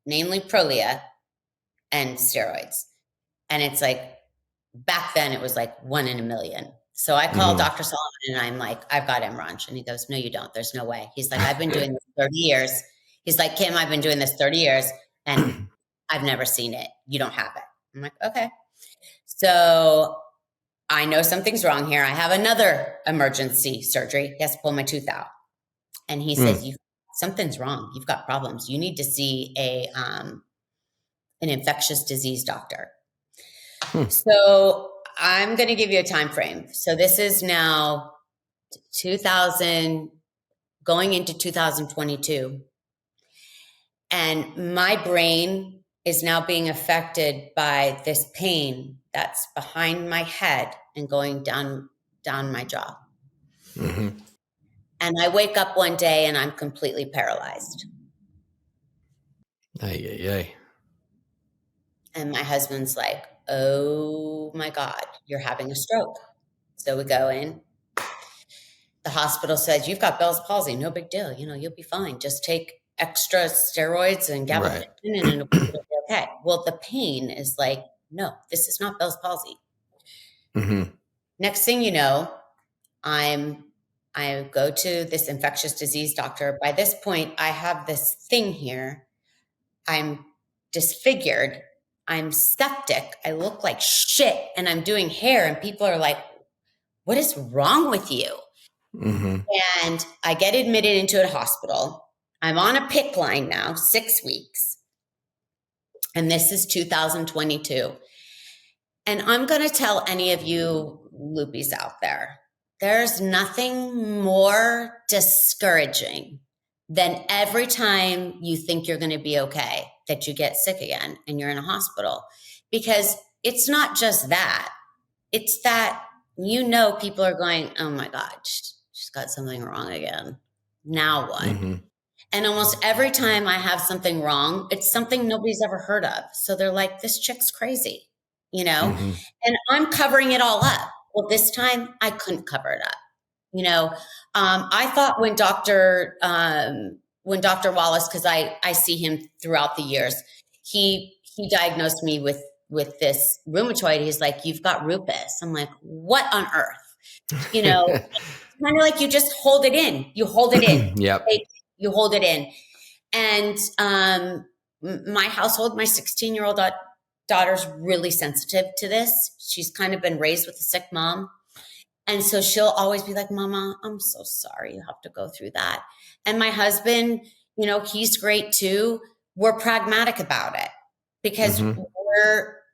namely Prolia and steroids. And it's like, back then it was like 1 in a million. So I called Dr. Solomon and I'm like, I've got MRONJ. And he goes, no, you don't. There's no way. He's like, I've been doing this 30 years. He's like, Kim, I've been doing this 30 years and I've never seen it. You don't have it. I'm like, okay. So I know something's wrong here. I have another emergency surgery. He has to pull my tooth out. And he says, something's wrong. You've got problems. You need to see an infectious disease doctor. So I'm going to give you a time frame. So this is now 2000, going into 2022. And my brain is now being affected by this pain that's behind my head and going down my jaw. Mm-hmm. And I wake up one day and I'm completely paralyzed. Ay, ay, ay. And my husband's like, oh my God, you're having a stroke. So we go in. The hospital says, you've got Bell's palsy. No big deal. You'll be fine. Just take extra steroids and gabapentin and it'll be okay. Well, the pain is like, no, this is not Bell's palsy. Mm-hmm. Next thing you know, I go to this infectious disease doctor. By this point, I have this thing here. I'm disfigured. I'm septic. I look like shit and I'm doing hair and people are like, what is wrong with you? Mm-hmm. And I get admitted into a hospital. I'm on a PICC line now, 6 weeks. And this is 2022. And I'm going to tell any of you loopies out there, there's nothing more discouraging than every time you think you're going to be okay, that you get sick again and you're in a hospital. Because it's not just that. It's that, people are going, oh my God, she's got something wrong again. Now what? Mm-hmm. And almost every time I have something wrong, it's something nobody's ever heard of. So they're like, this chick's crazy, Mm-hmm. And I'm covering it all up. Well, this time I couldn't cover it up. I thought when Dr. Wallace, because I see him throughout the years, he diagnosed me with this rheumatoid. He's like, you've got lupus. I'm like, what on earth? Kind of like you just hold it in. You hold it in. Yep. You hold it in. And my household, my 16-year-old daughter's really sensitive to this. She's kind of been raised with a sick mom. And so she'll always be like, Mama, I'm so sorry you have to go through that. And my husband, he's great too. We're pragmatic about it because mm-hmm.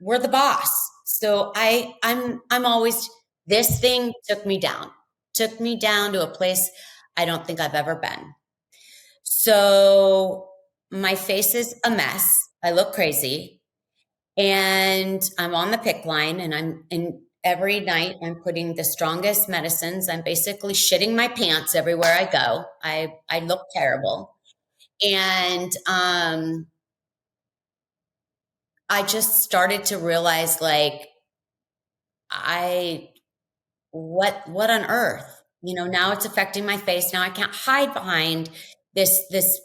we're the boss. So I'm always, this thing took me down to a place I don't think I've ever been. So my face is a mess. I look crazy and I'm on the PICC line and every night I'm putting the strongest medicines. I'm basically shitting my pants everywhere I go. I look terrible. And I just started to realize like, what on earth? Now it's affecting my face. Now I can't hide behind this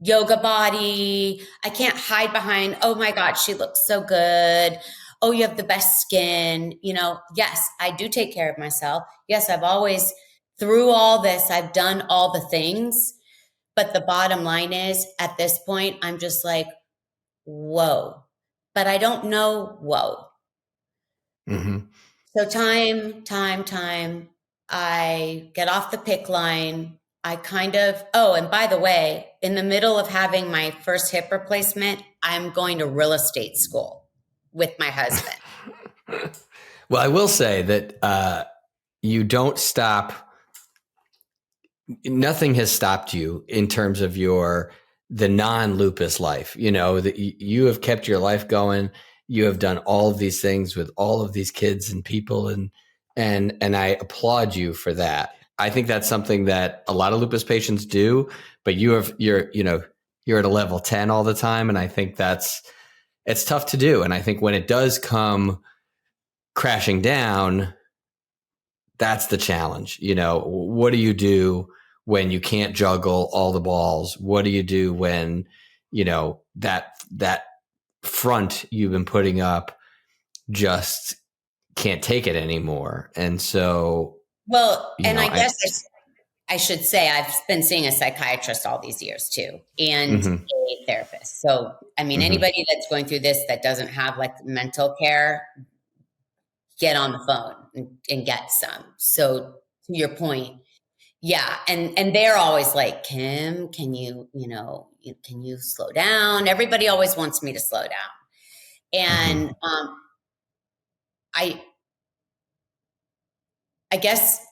yoga body. I can't hide behind, oh my God, she looks so good. Oh, you have the best skin. Yes, I do take care of myself. Yes, I've always, through all this, I've done all the things. But the bottom line is, at this point, I'm just like, whoa. But I don't know whoa. Mm-hmm. So time, I get off the PICC line. I and by the way, in the middle of having my first hip replacement, I'm going to real estate school with my husband. Well, I will say that you don't stop. Nothing has stopped you in terms of the non-lupus life. You have kept your life going. You have done all of these things with all of these kids and people, and I applaud you for that. I think that's something that a lot of lupus patients do, but you're at a level 10 all the time, and I think it's tough to do. And I think when it does come crashing down, that's the challenge. What do you do when you can't juggle all the balls? What do you do when, that front you've been putting up just can't take it anymore? And so, well, and I guess I should say I've been seeing a psychiatrist all these years too, and Mm-hmm. a therapist. So, I mean, Mm-hmm. anybody that's going through this that doesn't have like mental care, get on the phone and get some. So to your point, yeah. And they're always like, Kim, can can you slow down? Everybody always wants me to slow down. Mm-hmm. And I I guess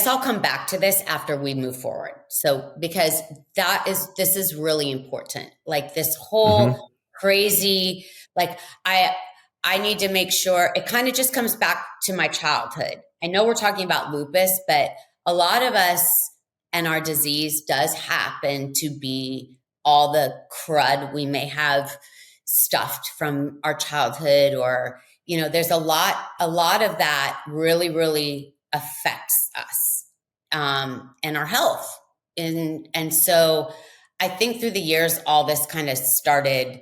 I'll come back to this after we move forward. So because this is really important. Like this Mm-hmm. whole crazy, like I need to make sure it kind of just comes back to my childhood. I know we're talking about lupus, but a lot of us and our disease does happen to be all the crud we may have stuffed from our childhood, or there's a lot of that really, really affects us, and our health. And so I think through the years, all this kind of started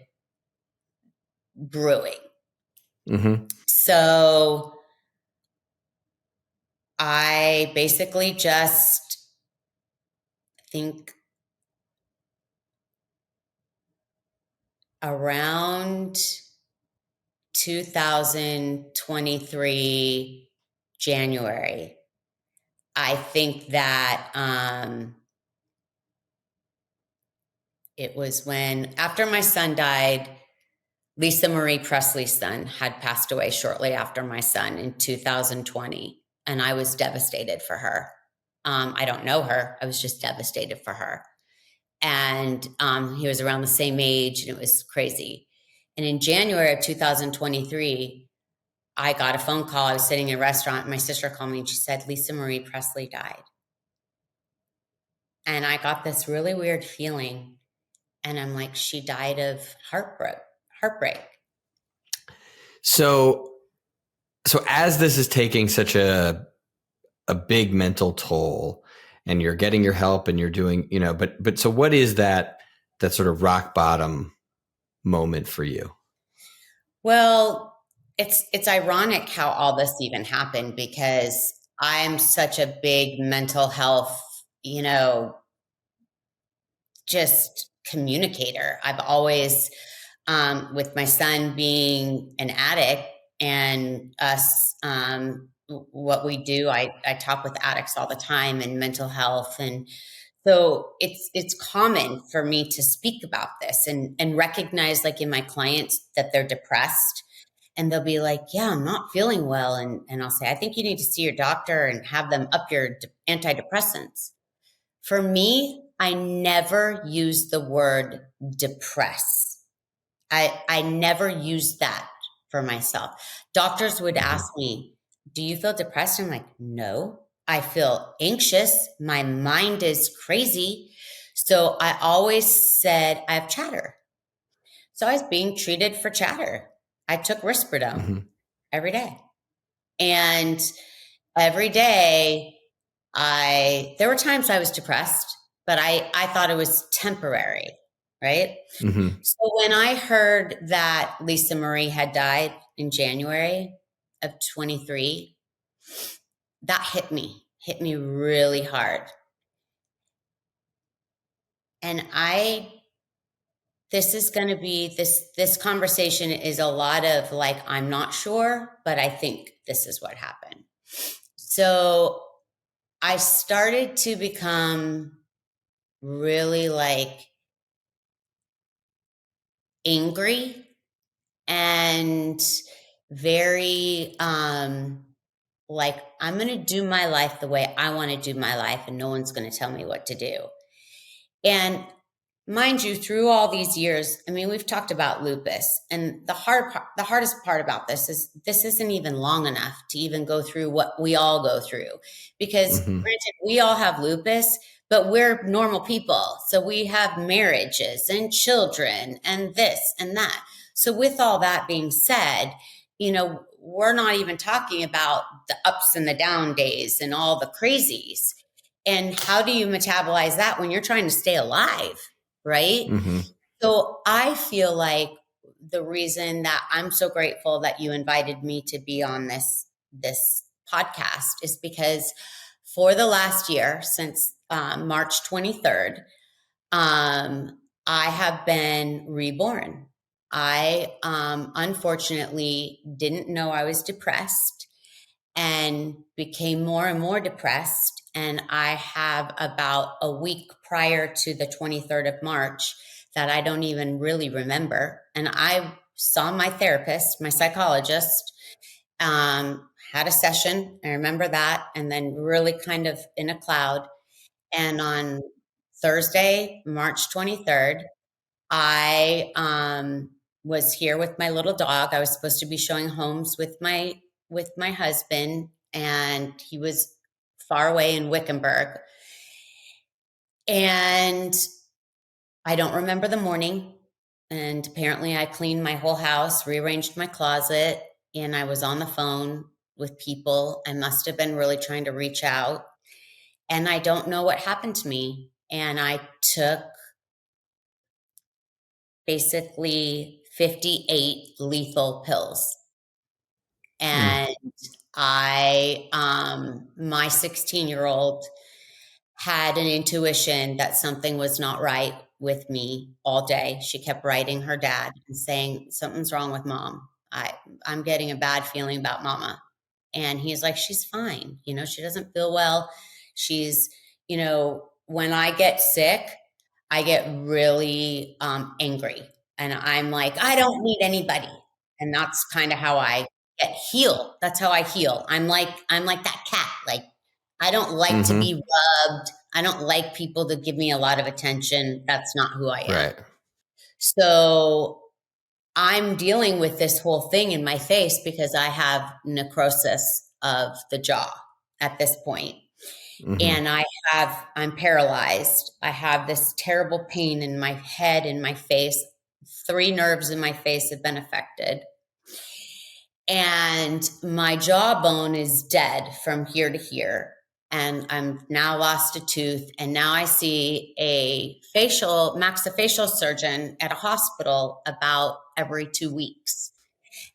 brewing. Mm-hmm. So I basically just think around 2023 January, I think that it was when, after my son died, Lisa Marie Presley's son had passed away shortly after my son in 2020. And I was devastated for her. I don't know her. I was just devastated for her. And he was around the same age, and it was crazy. And in January of 2023, I got a phone call. I was sitting in a restaurant, and my sister called me, and she said, Lisa Marie Presley died. And I got this really weird feeling. And I'm like, she died of heartbreak. So as this is taking such a big mental toll, and you're getting your help, and you're doing, but so what is that sort of rock bottom moment for you? Well, it's ironic how all this even happened, because I'm such a big mental health, just communicator. I've always, with my son being an addict and us, what we do, I talk with addicts all the time, and mental health. And so it's common for me to speak about this and recognize, like in my clients, that they're depressed, and they'll be like, yeah, I'm not feeling well. And I'll say, I think you need to see your doctor and have them up your antidepressants. For me, I never use the word depress. I never use that for myself. Doctors would ask me, do you feel depressed? I'm like, no, I feel anxious. My mind is crazy. So I always said I have chatter. So I was being treated for chatter. I took Risperidone every day. And every day there were times I was depressed, but I thought it was temporary, right? Mm-hmm. So when I heard that Lisa Marie had died in January of 23, that hit me really hard. And this is going to be, this conversation is a lot of like, I'm not sure, but I think this is what happened. So I started to become really like angry and very like, I'm going to do my life the way I want to do my life, and no one's going to tell me what to do. And mind you, through all these years, I mean, we've talked about lupus, and the hardest part about this is this isn't even long enough to even go through what we all go through, because granted, we all have lupus, but we're normal people. So we have marriages and children and this and that. So with all that being said, we're not even talking about the ups and the down days and all the crazies. And how do you metabolize that when you're trying to stay alive, right? Mm-hmm. So I feel like the reason that I'm so grateful that you invited me to be on this podcast is because for the last year, since March 23rd, I have been reborn. I unfortunately didn't know I was depressed and became more and more depressed. And I have about a week prior to the 23rd of March that I don't even really remember. And I saw my therapist, my psychologist, had a session. I remember that. And then really kind of in a cloud. And on Thursday, March 23rd, I was here with my little dog. I was supposed to be showing homes with my husband, and he was far away in Wickenburg. And I don't remember the morning. And apparently I cleaned my whole house, rearranged my closet, and I was on the phone with people. I must have been really trying to reach out. And I don't know what happened to me. And I took basically 58 lethal pills. And my 16-year-old had an intuition that something was not right with me all day. She kept writing her dad and saying, something's wrong with mom. I'm getting a bad feeling about mama. And he's like, she's fine. She doesn't feel well. She's, when I get sick, I get really angry. And I'm like, I don't need anybody. And that's kind of how I get healed. That's how I heal. I'm like that cat. Like, I don't like to be rubbed. I don't like people to give me a lot of attention. That's not who I am. Right. So I'm dealing with this whole thing in my face because I have necrosis of the jaw at this point. And I'm paralyzed. I have this terrible pain in my head, in my face. 3 nerves in my face have been affected. And my jawbone is dead from here to here. And I'm now lost a tooth. And now I see a maxillofacial surgeon at a hospital about every 2 weeks.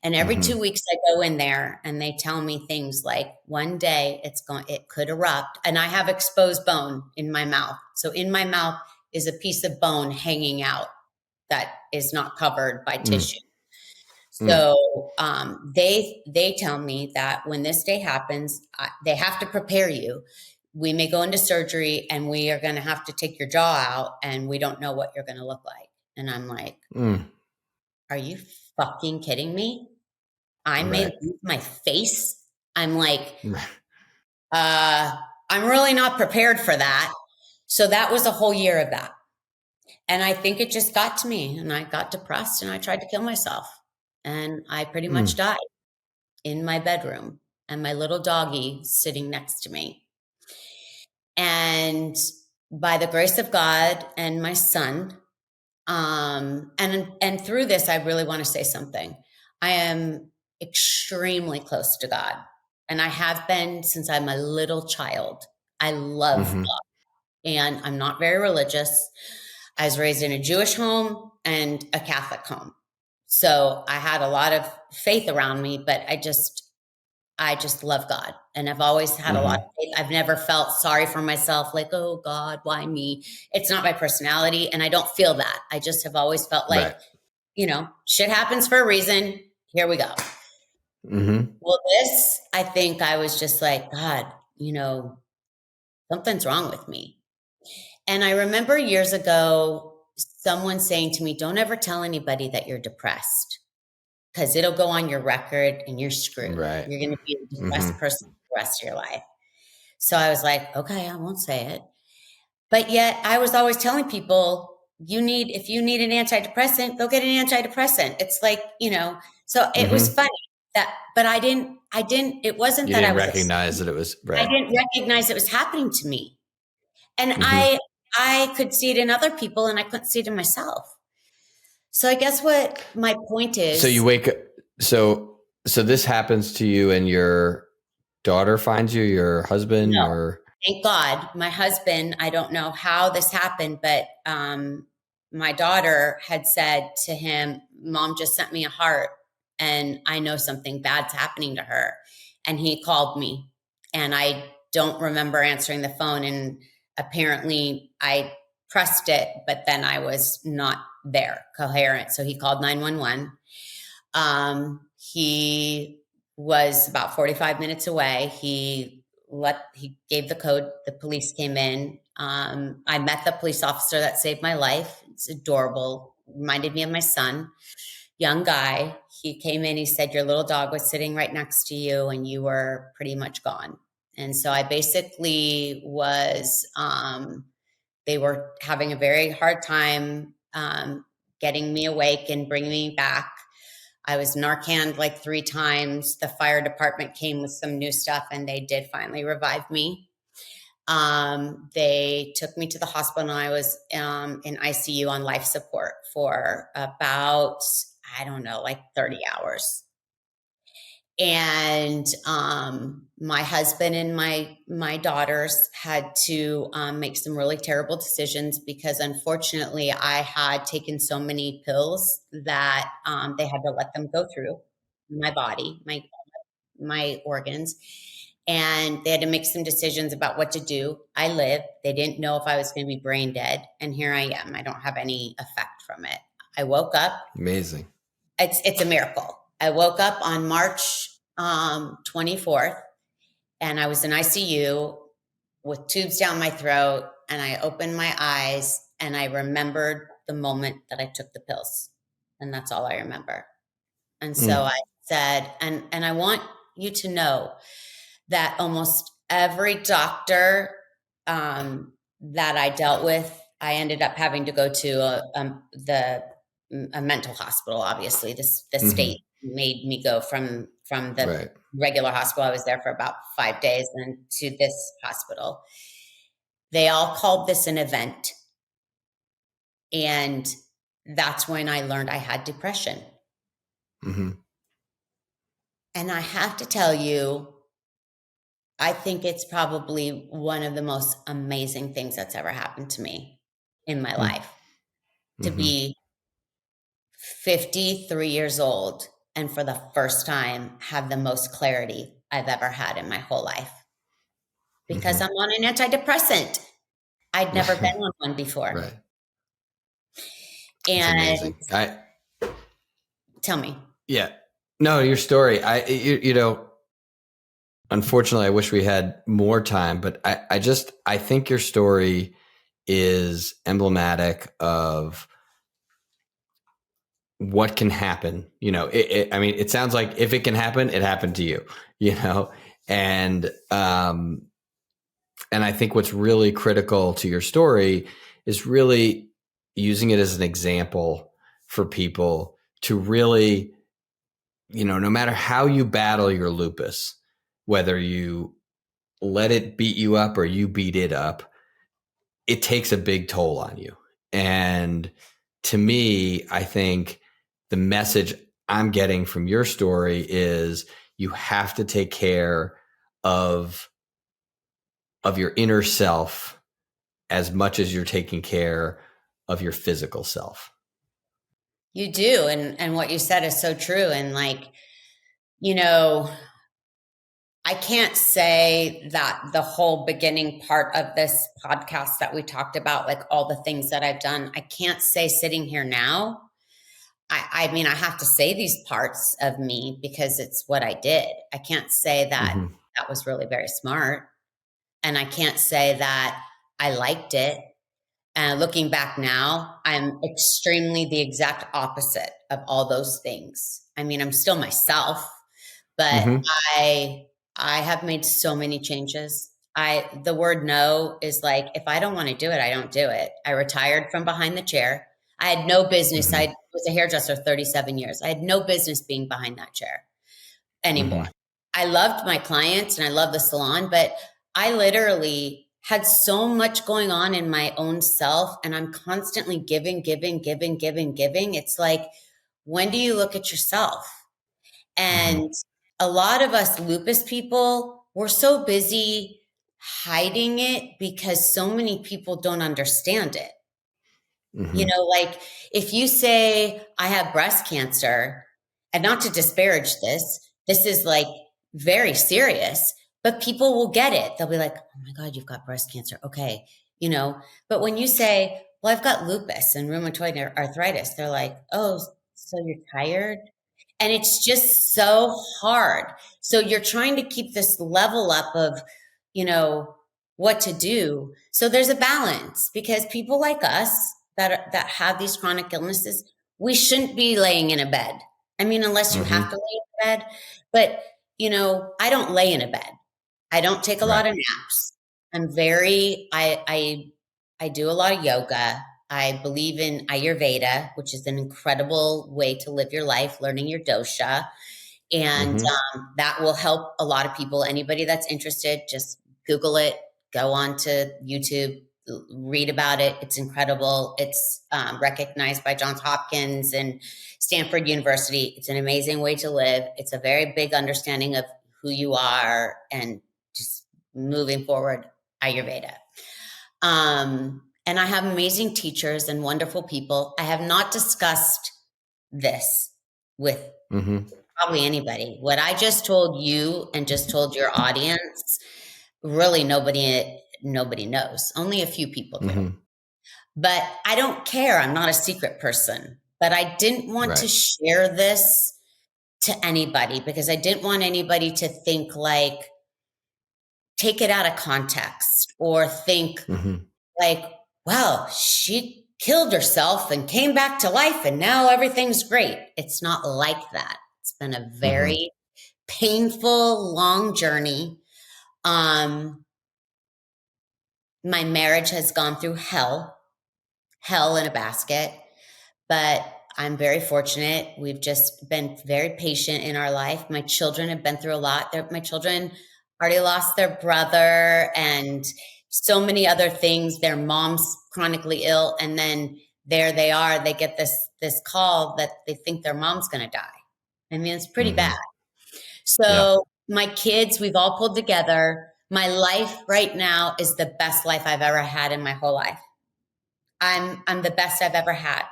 And every 2 weeks I go in there and they tell me things like one day it could erupt. And I have exposed bone in my mouth. So in my mouth is a piece of bone hanging out that is not covered by tissue. So they tell me that when this day happens, they have to prepare you. We may go into surgery and we are going to have to take your jaw out and we don't know what you're going to look like. And I'm like, are you fucking kidding me? I may lose my face. I'm like, I'm really not prepared for that. So that was a whole year of that. And I think it just got to me and I got depressed and I tried to kill myself. And I pretty much died in my bedroom and my little doggy sitting next to me. And by the grace of God and my son, and through this, I really want to say something. I am extremely close to God. And I have been since I'm a little child. I love God. And I'm not very religious. I was raised in a Jewish home and a Catholic home. So I had a lot of faith around me, but I just love God. And I've always had a lot of faith. I've never felt sorry for myself, like, oh God, why me? It's not my personality. And I don't feel that. I just have always felt like, shit happens for a reason. Here we go. Well, I think I was just like, God, something's wrong with me. And I remember years ago, someone saying to me, don't ever tell anybody that you're depressed because it'll go on your record and you're screwed. Right. You're going to be a depressed person for the rest of your life. So I was like, okay, I won't say it. But yet I was always telling people, if you need an antidepressant, go get an antidepressant. It's like, so it was funny but I didn't, it wasn't you that didn't I was recognize that it was, right. I didn't recognize it was happening to me. And I could see it in other people and I couldn't see it in myself. So I guess what my point is. So you wake up, so this happens to you and your daughter finds you, your husband? No, or thank God. My husband, I don't know how this happened, but my daughter had said to him, Mom just sent me a heart and I know something bad's happening to her. And he called me and I don't remember answering the phone. And apparently I pressed it, but then I was not there, coherent. So he called 911. He was about 45 minutes away. He gave the code. The police came in. I met the police officer that saved my life. It's adorable. Reminded me of my son, young guy. He came in, he said, your little dog was sitting right next to you and you were pretty much gone. And so I basically was, they were having a very hard time getting me awake and bringing me back. I was Narcaned like 3 times. The fire department came with some new stuff and they did finally revive me. They took me to the hospital and I was in ICU on life support for about, I don't know, like 30 hours. And my husband and my daughters had to make some really terrible decisions because unfortunately I had taken so many pills that they had to let them go through my body, my organs. And they had to make some decisions about what to do. I lived. They didn't know if I was going to be brain dead. And here I am. I don't have any effect from it. I woke up. Amazing. It's a miracle. I woke up on March 24th and I was in ICU with tubes down my throat. And I opened my eyes and I remembered the moment that I took the pills. And that's all I remember. And so I said, and I want you to know that almost every doctor that I dealt with, I ended up having to go to a mental hospital. Obviously, the state made me go from the regular hospital. I was there for about 5 days, and to this hospital. They all called this an event, and that's when I learned I had depression. And I have to tell you, I think it's probably one of the most amazing things that's ever happened to me in my life. To be 53 years old and for the first time have the most clarity I've ever had in my whole life. Because I'm on an antidepressant. I'd never been on one before. Right. And it's amazing. Tell me. Yeah. No, your story. You know, unfortunately, I wish we had more time, but I think your story is emblematic of what can happen. You know, I mean, it sounds like if it can happen, it happened to you, you know, and I think what's really critical to your story is really using it as an example for people to really, you know, no matter how you battle your lupus, whether you let it beat you up or you beat it up, it takes a big toll on you. And to me, I think the message I'm getting from your story is you have to take care of your inner self as much as you're taking care of your physical self. You do. And what you said is so true. And like, you know, I can't say that the whole beginning part of this podcast that we talked about, like all the things that I've done, I can't say sitting here now. I mean, I have to say these parts of me because it's what I did. I can't say that that was really very smart. And I can't say that I liked it. And looking back now, I'm extremely the exact opposite of all those things. I mean, I'm still myself, but I have made so many changes. The word no is like, if I don't want to do it, I don't do it. I retired from behind the chair. I had no business. I was a hairdresser 37 years. I had no business being behind that chair anymore. I loved my clients and I loved the salon, but I literally had so much going on in my own self, and I'm constantly giving. It's like, when do you look at yourself? And a lot of us lupus people, we're so busy hiding it because so many people don't understand it. You know, like if you say, I have breast cancer, and not to disparage this is like very serious, but people will get it. They'll be like, oh my God, you've got breast cancer. Okay. But when you say, well, I've got lupus and rheumatoid arthritis, they're like, oh, so you're tired? And it's just so hard. So you're trying to keep this level up of, what to do. So there's a balance, because people like us that have these chronic illnesses, we shouldn't be laying in a bed. I mean, unless you have to lay in a bed. But, I don't lay in a bed. I don't take a lot of naps. I do a lot of yoga. I believe in Ayurveda, which is an incredible way to live your life, learning your dosha. And that will help a lot of people. Anybody that's interested, just Google it, go on to YouTube, read about it. It's incredible. It's recognized by Johns Hopkins and Stanford University. It's an amazing way to live. It's a very big understanding of who you are and just moving forward, Ayurveda. And I have amazing teachers and wonderful people. I have not discussed this with probably anybody. What I just told you and just told your audience, really nobody knows. Only a few people do. But I don't care. I'm not a secret person. But I didn't want to share this to anybody, because I didn't want anybody to think like, take it out of context, or think like, wow, she killed herself and came back to life and now everything's great. It's not like that. It's been a very painful, long journey. My marriage has gone through hell in a basket, but I'm very fortunate. We've just been very patient in our life. My children have been through a lot. My children already lost their brother and so many other things. Their mom's chronically ill. And then there they are, they get this call that they think their mom's going to die. I mean, it's pretty bad. So my kids, we've all pulled together. My life right now is the best life I've ever had in my whole life. I'm the best I've ever had.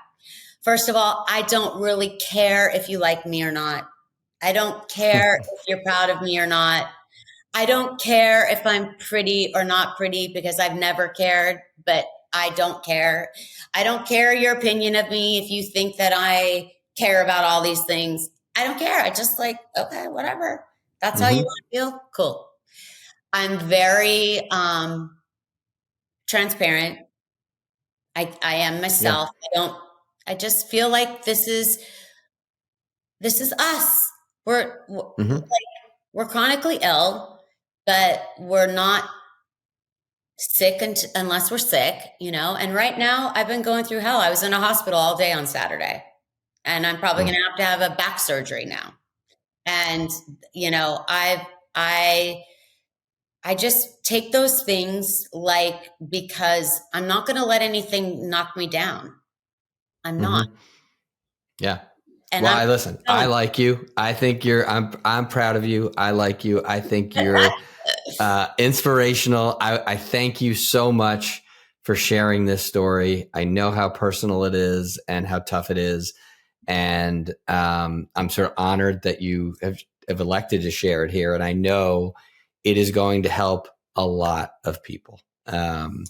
First of all, I don't really care if you like me or not. I don't care if you're proud of me or not. I don't care if I'm pretty or not pretty, because I've never cared, but I don't care. I don't care your opinion of me. If you think that I care about all these things, I don't care. I just like, okay, whatever. That's how you want to feel. Cool. I'm very transparent. I am myself. I just feel like this is us. We're chronically ill, but we're not sick unless we're sick, and right now I've been going through hell. I was in a hospital all day on Saturday, and I'm probably going to have a back surgery now. And, I just take those things because I'm not going to let anything knock me down. I'm not. Yeah. And well, listen, I like you. I think I'm proud of you. I like you. I think you're inspirational. I thank you so much for sharing this story. I know how personal it is and how tough it is. And I'm sort of honored that you have elected to share it here. And I know it is going to help a lot of people. And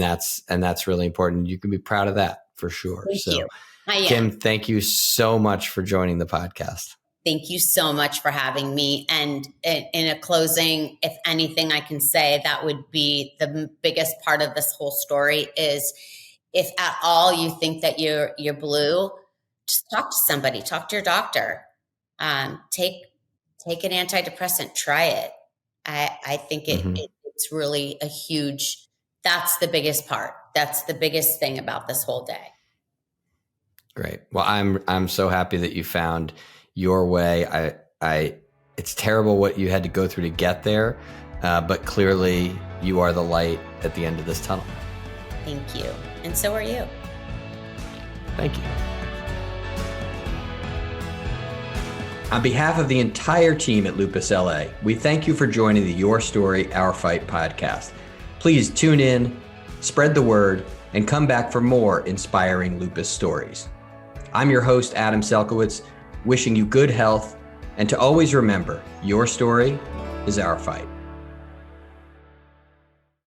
that's really important. You can be proud of that for sure. Thank you. I am. Kim, thank you so much for joining the podcast. Thank you so much for having me. And in a closing, if anything I can say, that would be the biggest part of this whole story is, if at all you think that you're blue, just talk to somebody, talk to your doctor, take an antidepressant, try it. I think it's really that's the biggest part. That's the biggest thing about this whole day. Great. Well, I'm so happy that you found your way. It's terrible what you had to go through to get there, but clearly you are the light at the end of this tunnel. Thank you. And so are you. Thank you. On behalf of the entire team at Lupus LA, we thank you for joining the Your Story, Our Fight podcast. Please tune in, spread the word, and come back for more inspiring lupus stories. I'm your host, Adam Selkowitz, wishing you good health, and to always remember, your story is our fight.